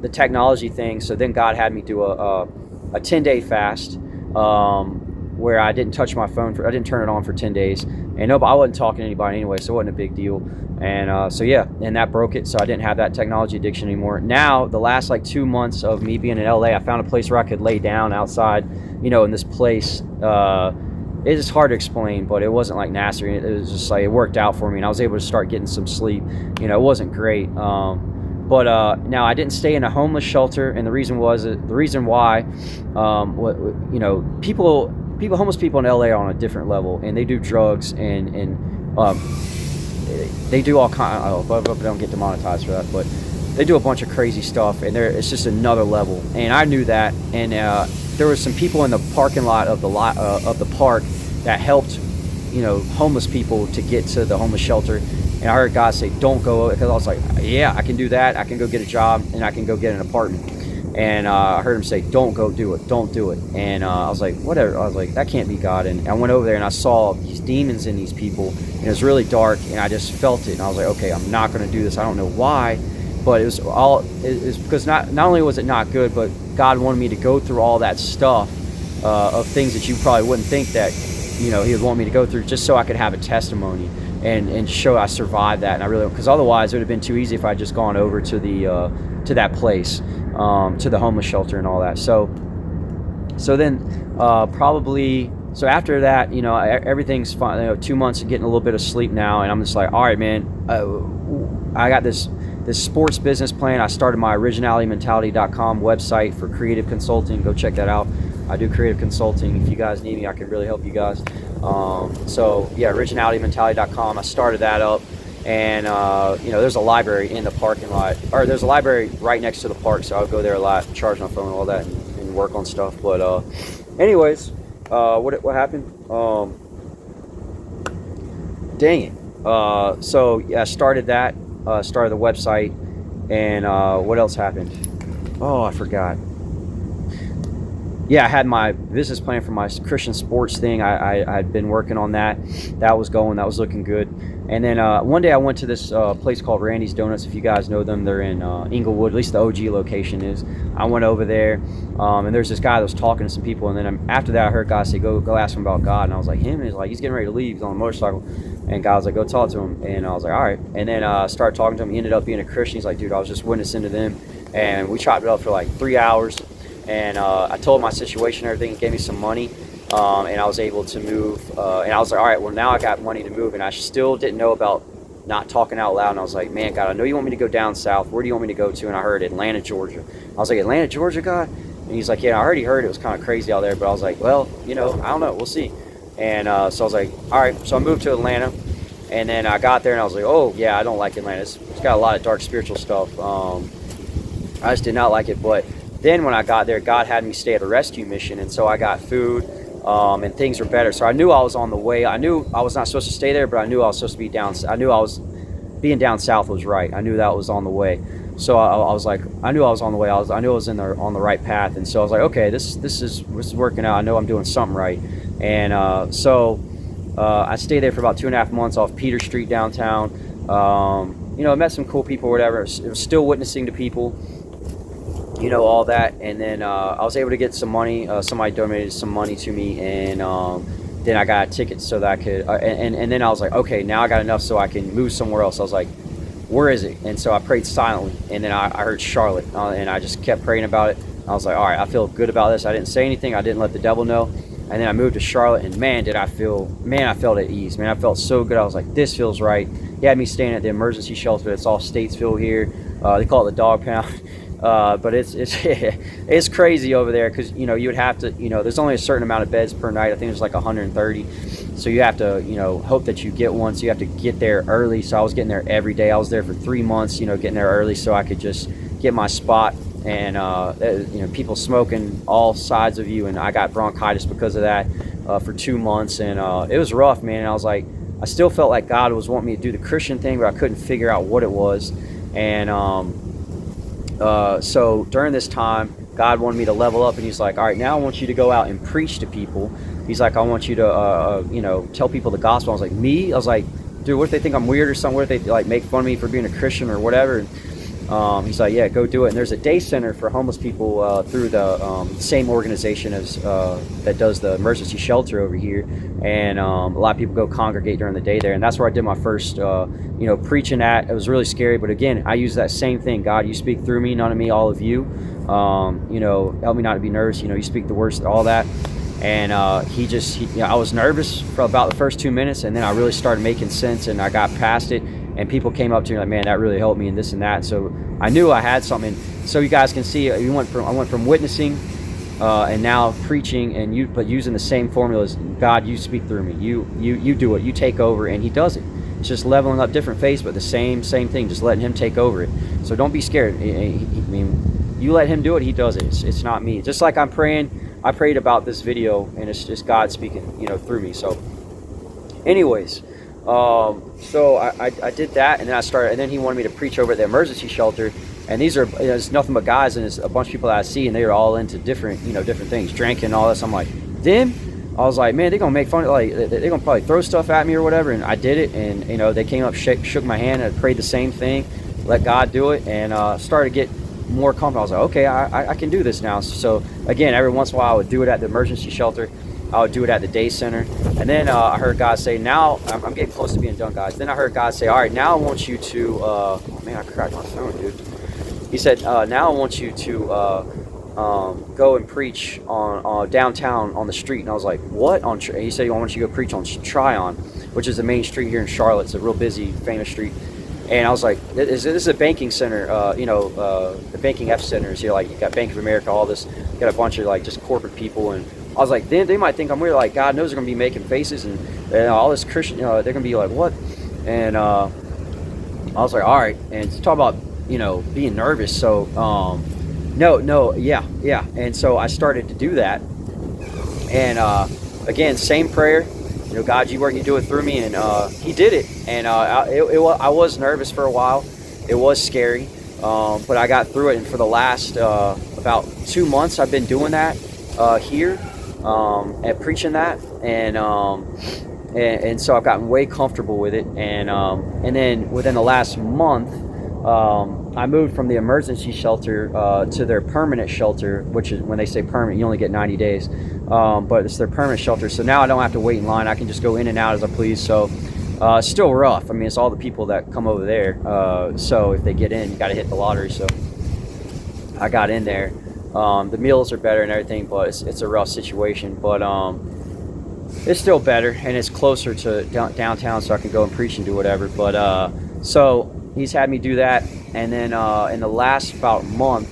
the technology thing. So then God had me do a 10-day fast. Where I didn't touch my phone I didn't turn it on for 10 days, and I wasn't talking to anybody anyway, so it wasn't a big deal. And so yeah, and that broke it, so I didn't have that technology addiction anymore. Now the last 2 months of me being in LA, I found a place where I could lay down outside, in this place. It's hard to explain, but it wasn't like nasty. It was just like it worked out for me, and I was able to start getting some sleep. It wasn't great. But now I didn't stay in a homeless shelter, and the reason why, homeless people in LA are on a different level, and they do drugs and they do all kind. But they don't get demonetized for that, but they do a bunch of crazy stuff, and it's just another level. And I knew that, and there was some people in the parking lot of the park that helped, homeless people to get to the homeless shelter. And I heard God say, "Don't go," because I was like, "Yeah, I can do that. I can go get a job, and I can go get an apartment." And I heard him say, "Don't go do it. Don't do it." And I was like, whatever. I was like, that can't be God. And I went over there and I saw these demons in these people. And it was really dark. And I just felt it. And I was like, okay, I'm not going to do this. I don't know why. But it was because not only was it not good, but God wanted me to go through all that stuff of things that you probably wouldn't think that, He would want me to go through, just so I could have a testimony and show I survived that. And I really, because otherwise it would have been too easy if I would just gone over to that place. To the homeless shelter and all that. So then so after that, everything's fine. 2 months of getting a little bit of sleep now, and I'm just like, all right, man, I got this sports business plan. I started my originalitymentality.com website for creative consulting. Go check that out. I do creative consulting. If you guys need me, I can really help you guys. So yeah, originalitymentality.com. I started that up. And, there's a library in the parking lot, or there's a library right next to the park. So I'll go there a lot, charge my phone and all that, and work on stuff. But, anyways, what happened? Dang it. So yeah, I started that, started the website, and, what else happened? Oh, I forgot. Yeah, I had my business plan for my Christian sports thing. I had been working on that. That was looking good. And then one day I went to this place called Randy's Donuts. If you guys know them, they're in Inglewood, at least the OG location is. I went over there, and there's this guy that was talking to some people. And then after that, I heard God say, go ask him about God. And I was like, him? And he's like, he's getting ready to leave. He's on a motorcycle. And God was like, go talk to him. And I was like, all right. And then I started talking to him. He ended up being a Christian. He's like, dude, I was just witnessing to them. And we chopped it up for 3 hours. And I told him my situation and everything. He gave me some money, and I was able to move. And I was like, all right, well, now I got money to move. And I still didn't know about not talking out loud. And I was like, man, God, I know you want me to go down south. Where do you want me to go to? And I heard Atlanta, Georgia. I was like, Atlanta, Georgia, God? And he's like, yeah, I already heard it was kind of crazy out there. But I was like, well, I don't know. We'll see. And so I was like, all right. So I moved to Atlanta. And then I got there, and I was like, oh, yeah, I don't like Atlanta. It's got a lot of dark spiritual stuff. I just did not like it. But then when I got there, God had me stay at a rescue mission, and so I got food, and things were better. So I knew I was on the way. I knew I was not supposed to stay there, but I knew I was supposed to be down. I knew I was being down south was right. I knew that was on the way. So I was like, I knew I was on the way. I knew I was on the right path, and so I was like, okay, this is working out. I know I'm doing something right, and I stayed there for about 2.5 months off Peter Street downtown. I met some cool people, or whatever. It was still witnessing to people, all that, and then I was able to get some money. Somebody donated some money to me, and then I got tickets so that I could, and then I was like, okay, now I got enough so I can move somewhere else. I was like, where is it? And so I prayed silently, and then I heard Charlotte, and I just kept praying about it. I was like, all right, I feel good about this. I didn't say anything. I didn't let the devil know. And then I moved to Charlotte, and man, I felt at ease. Man, I felt so good. I was like, this feels right. He had me staying at the emergency shelter. It's all Statesville here. They call it the dog pound. But it's it's crazy over there, because you would have to, there's only a certain amount of beds per night. I think there's like 130, so you have to hope that you get one. So you have to get there early. So I was getting there every day. I was there for 3 months, getting there early so I could just get my spot. And people smoking all sides of you, and I got bronchitis because of that for 2 months, and it was rough, man. And I was like, I still felt like God was wanting me to do the Christian thing, but I couldn't figure out what it was. And so during this time, God wanted me to level up, and he's like, all right, now I want you to go out and preach to people. He's like, I want you to tell people the gospel. I was like, me? I was like, dude, what if they think I'm weird or something? What if they like make fun of me for being a Christian or whatever? And he's like, yeah, go do it. And there's a day center for homeless people through the same organization as that does the emergency shelter over here. And a lot of people go congregate during the day there, and that's where I did my first preaching at. It was really scary, but again, I use that same thing. God, you speak through me, none of me, all of you. Help me not to be nervous. You speak the words, all that. And I was nervous for about the first 2 minutes, and then I really started making sense, and I got past it. And people came up to me like, man, that really helped me, and this and that. So I knew I had something. So you guys can see, I went from witnessing and now preaching, but using the same formulas. God, you speak through me. You do it. You take over, and he does it. It's just leveling up different faiths, but the same thing. Just letting him take over it. So don't be scared. You let him do it. He does it. It's not me. Just like I'm praying. I prayed about this video, and it's just God speaking, through me. So, anyways. So I did that, and then and then he wanted me to preach over at the emergency shelter, and these are, it's nothing but guys, and it's a bunch of people that I see, and they are all into different things, drinking and all this. I'm like, them? I was like, man, they're gonna make fun of, like, they're gonna probably throw stuff at me or whatever. And I did it, and they came up, shook my hand, and I prayed the same thing, let God do it, and started to get more comfortable. I was like, okay, I can do this now. So again, every once in a while I would do it at the emergency shelter. I would do it at the day center. And then I heard God say, now, I'm getting close to being done, guys. Then I heard God say, all right, now I want you to, oh man, I cracked my phone, dude. He said, now I want you to go and preach on downtown on the street. And I was like, what? He said, I want you to go preach on Tryon, which is the main street here in Charlotte. It's a real busy, famous street. And I was like, this is a banking center, the banking epicenters here. Like, you got Bank of America, all this, you got a bunch of like just corporate people. And I was like, they might think I'm weird. Like, God knows they're gonna be making faces, and all this Christian, they're gonna be like, what? And I was like, all right. And to talk about, being nervous. So, yeah. And so I started to do that. And again, same prayer. God, you work, you do it through me, and he did it. And I was nervous for a while. It was scary, but I got through it. And for the last about 2 months, I've been doing that here. And preaching that, and so I've gotten way comfortable with it, and then within the last month, I moved from the emergency shelter to their permanent shelter, which is, when they say permanent, you only get 90 days, but it's their permanent shelter. So now I don't have to wait in line. I can just go in and out as I please. So it's still rough. I mean, it's all the people that come over there. So if they get in, you got to hit the lottery. So I got in there. The meals are better and everything, but it's a rough situation. But it's still better, and it's closer to downtown, so I can go and preach and do whatever. But so he's had me do that, and then in the last about month,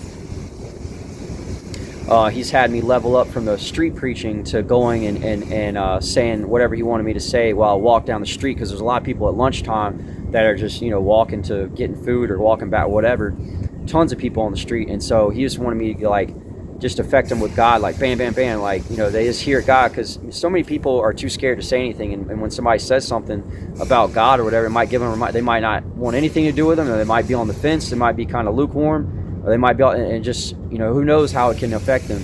he's had me level up from the street preaching to going and saying whatever he wanted me to say while I walk down the street, because there's a lot of people at lunchtime that are just walking to getting food or walking back, whatever. Tons of people on the street, and so he just wanted me to, like, just affect them with God, like bam, bam, bam, like, you know, they just hear God, because so many people are too scared to say anything, and when somebody says something about God or whatever, it might give them, they might not want anything to do with them, or they might be on the fence, they might be kind of lukewarm, or they might be, and just, you know, who knows how it can affect them.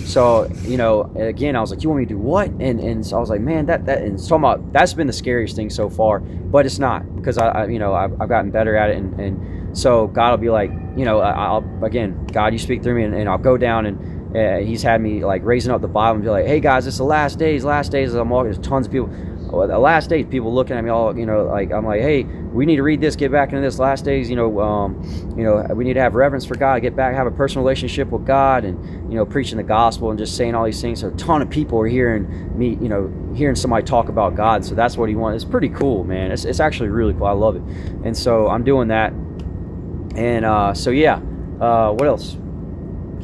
So, you know, again, I was like, you want me to do what? And so I was like, man, and so that's been the scariest thing so far, but it's not, because you know, I've gotten better at it, and so God will be like, you know, again, God, you speak through me, and I'll go down, and he's had me like raising up the Bible and be like, hey guys, it's the last days. I'm walking, there's tons of people. The last days, people looking at me all, you know, like, I'm like, hey, we need to read this, get back into this last days, you know, we need to have reverence for God, get back, have a personal relationship with God, and, you know, preaching the gospel and just saying all these things. So a ton of people are hearing me, you know, hearing somebody talk about God. So that's what he wants. It's pretty cool, man. It's actually really cool. I love it. And so I'm doing that. And so yeah, what else?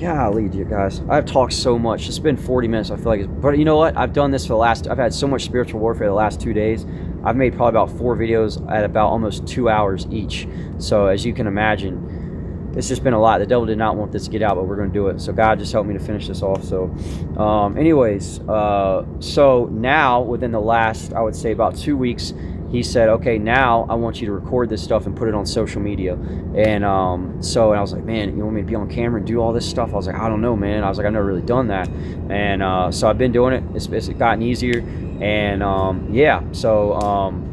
Golly, you guys, I've talked so much. It's been 40 minutes, I feel like. But you know what? I've done this for I've had so much spiritual warfare the last 2 days. I've made probably about 4 videos at about almost 2 hours each. So as you can imagine, it's just been a lot. The devil did not want this to get out, but we're going to do it. So God just helped me to finish this off. So anyways, so now within the last, I would say about 2 weeks, he said, okay, now I want you to record this stuff and put it on social media. And so I was like, man, you want me to be on camera and do all this stuff? I was like, I don't know, man. I was like, I've never really done that. And so I've been doing it. It's gotten easier. And yeah, so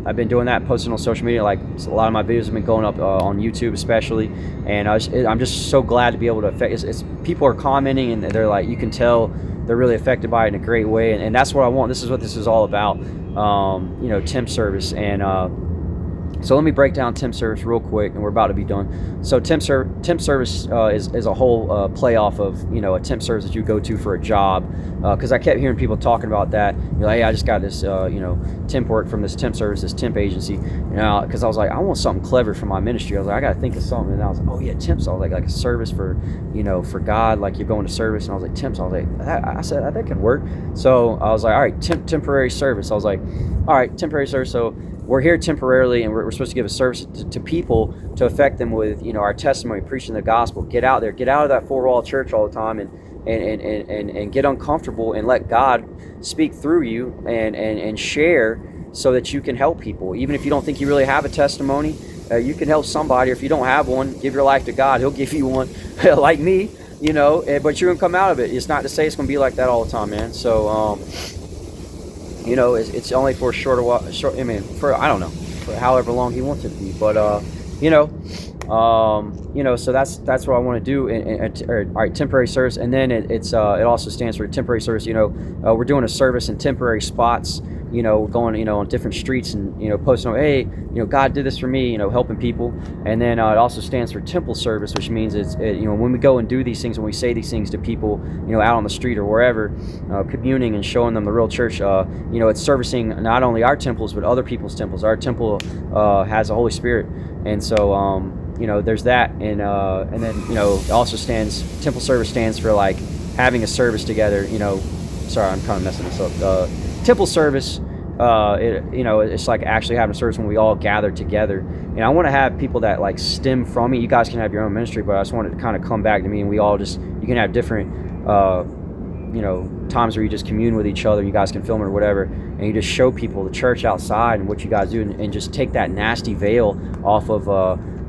I've been doing that, posting on social media. Like, a lot of my videos have been going up on YouTube especially. And I'm just so glad to be able to affect. People are commenting, and they're like, you can tell they're really affected by it in a great way. And that's what I want. This is what this is all about. You know, temp service. And so let me break down temp service real quick, and we're about to be done. So temp service is a whole play off of, you know, a temp service that you go to for a job, because I kept hearing people talking about that. You're like, hey, I just got this you know, temp work from this temp service, this temp agency, you know, because I was like, I want something clever for my ministry. I was like, I got to think of something. And I was like, oh yeah, temps. I was like a service for, you know, for God, like you're going to service. And I was like, temps. I was like, I said that could work. So I was like, all right, temporary service. I was like, all right, temporary service. So we're here temporarily, and we're supposed to give a service to people to affect them with, you know, our testimony, preaching the gospel. Get out there, get out of that four-wall church all the time, and get uncomfortable, and let God speak through you, and share, so that you can help people. Even if you don't think you really have a testimony, you can help somebody. Or if you don't have one, give your life to God. He'll give you one, like me, you know. But you're gonna come out of it. It's not to say it's gonna be like that all the time, man. So you know, it's only for a short while. I mean, for, I don't know, for however long he wants it to be. But you know, so that's what I want to do. All right, temporary service, and then it also stands for temporary service. You know, we're doing a service in temporary spots. You know, going, you know, on different streets, and, you know, posting, hey, you know, God did this for me, you know, helping people. And then it also stands for temple service, which means you know, when we go and do these things, when we say these things to people, you know, out on the street or wherever, communing and showing them the real church, you know, it's servicing not only our temples, but other people's temples. Our temple has the Holy Spirit. And so, you know, there's that. And then, you know, it also temple service stands for, like, having a service together, you know. Sorry, I'm kind of messing this up. Temple service, you know, it's like actually having a service when we all gather together. And I want to have people that, like, stem from me. You guys can have your own ministry, but I just want it to kind of come back to me, and we all just, you can have different, you know, times where you just commune with each other. You guys can film it or whatever, and you just show people the church outside and what you guys do, and just take that nasty veil off of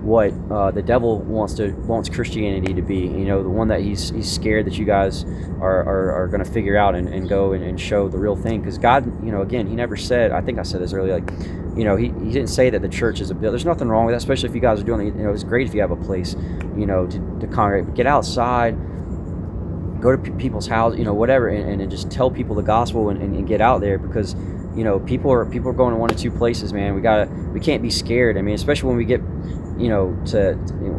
what the devil wants Christianity to be. You know, the one that he's scared that you guys are going to figure out and go and show the real thing. Because God, you know, again, he never said, I think I said this earlier, like, you know, he didn't say that the church is a building. There's nothing wrong with that, especially if you guys are doing it. You know, it's great if you have a place, you know, to congregate, but get outside, go to people's house, you know, whatever, and just tell people the gospel, and get out there. Because, you know, people are going to one of two places, man. We can't be scared. I mean, especially when we get, you know,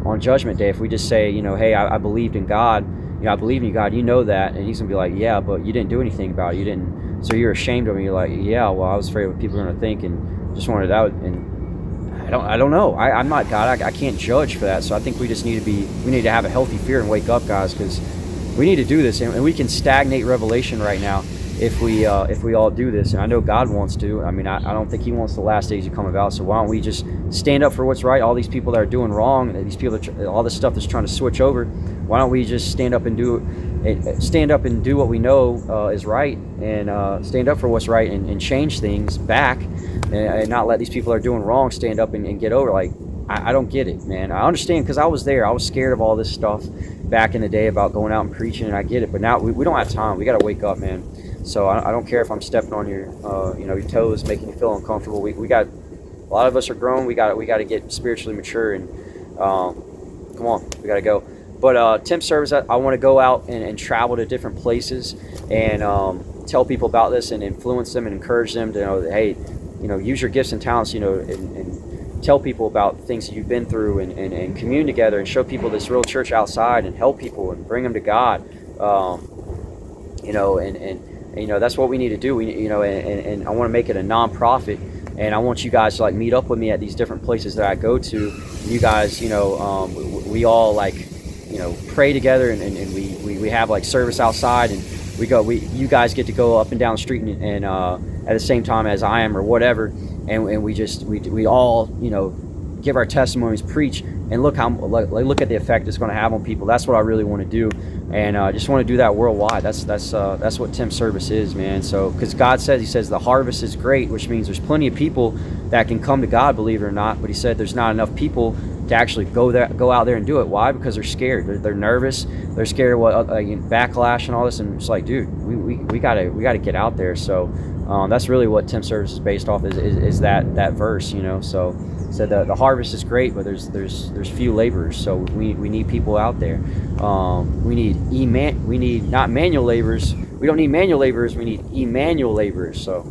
on Judgment Day, if we just say, you know, hey, I believed in God, you know, I believe in you, God, you know that, and he's gonna be like, yeah, but you didn't do anything about it. You didn't, so you're ashamed of me. You're like, yeah, well, I was afraid of what people are gonna think, and just wanted it out. And I don't know. I'm not God. I can't judge for that. So I think we just need to have a healthy fear and wake up, guys, because we need to do this, and we can stagnate revelation right now if we all do this. And I know God wants to. I mean, I don't think he wants the last days to come about. So why don't we just stand up for what's right? All these people that are doing wrong, these people all this stuff that's trying to switch over, why don't we just stand up and do stand up and do what we know is right, and stand up for what's right, and change things back, and not let these people that are doing wrong stand up and get over. Like, I don't get it, man. I understand, because I was there. I was scared of all this stuff back in the day about going out and preaching, and I get it. But now we don't have time. We got to wake up, man. So I don't care if I'm stepping on your your toes, making you feel uncomfortable. We got, a lot of us are grown. We got to get spiritually mature, and come on, we got to go. But temp service, I want to go out and travel to different places, and tell people about this, and influence them and encourage them to know that, hey, use your gifts and talents, and tell people about things that you've been through, and commune together, and show people this real church outside, and help people and bring them to God. That's what we need to do. And I want to make it a non-profit, and I want you guys to, like, meet up with me at these different places that I go to. You guys, we all, like, pray together, and we have, like, service outside, and you guys get to go up and down the street, and at the same time as I am, or whatever, and we all give our testimonies, preach, and look at the effect it's going to have on people. That's what I really want to do, and I just want to do that worldwide. That's what temp service is, man. So, because God says, He says the harvest is great, which means there's plenty of people that can come to God, believe it or not. But He said there's not enough people to actually go out there and do it. Why? Because they're scared. They're nervous. They're scared of what backlash and all this. And it's like, dude, we gotta get out there. So that's really what temp service is based off, is that verse. So the harvest is great, but there's few laborers. So we need people out there. We need not manual laborers. We don't need manual laborers. We need Emmanuel laborers. So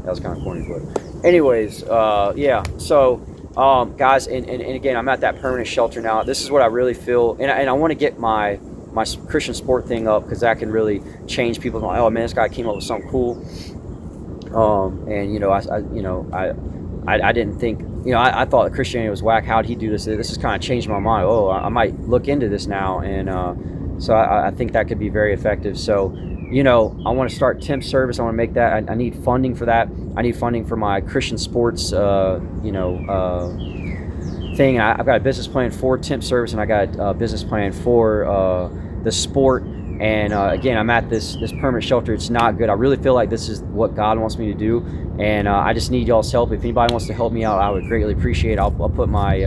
that was kind of corny, but anyways, yeah. So. Guys, and again, I'm at that permanent shelter now. This is what I really feel, and I want to get my Christian sport thing up, because that can really change people. Like, oh man, this guy came up with something cool. I didn't think, I thought Christianity was whack. How'd he do this? This has kind of changed my mind. Oh, I might look into this now, and so I think that could be very effective. So. I want to start temp service. I want to make that. I need funding for that. I need funding for my Christian sports, thing. I've got a business plan for temp service, and I got a business plan for the sport. And again, I'm at this permanent shelter. It's not good. I really feel like this is what God wants me to do, and I just need y'all's help. If anybody wants to help me out, I would greatly appreciate it. I'll put my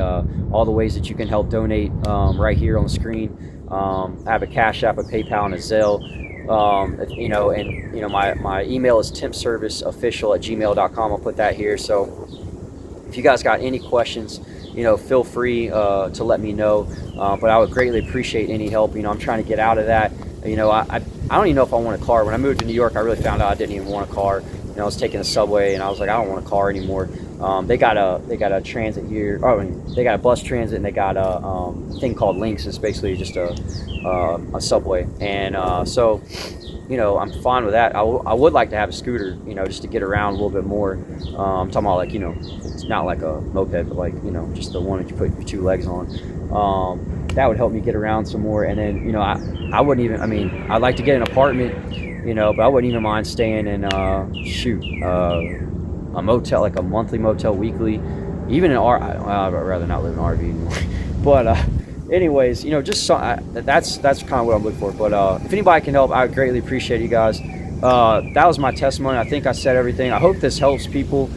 all the ways that you can help donate right here on the screen. I have a Cash App, a PayPal, and a Zelle. My email is tempserviceofficial@gmail.com. I'll put that here. So if you guys got any questions, feel free to let me know. But I would greatly appreciate any help. I'm trying to get out of that. I don't even know if I want a car. When I moved to New York, I really found out I didn't even want a car. I was taking the subway, and I was like, I don't want a car anymore. They got a transit here. They got a bus transit, and they got a thing called Lynx. It's basically just a subway, and so I'm fine with that. I would like to have a scooter, just to get around a little bit more. I'm talking about, like, it's not like a moped, but like, just the one that you put your two legs on. That would help me get around some more. And then I wouldn't even, I'd like to get an apartment, but I wouldn't even mind staying in a motel, like a monthly motel, weekly, even an I'd rather not live in an RV anymore. But anyways, just that's kind of what I'm looking for. But if anybody can help, I would greatly appreciate you guys. That was my testimony. I think I said everything. I hope this helps people.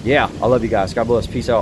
Yeah, I love you guys. God bless. Peace out.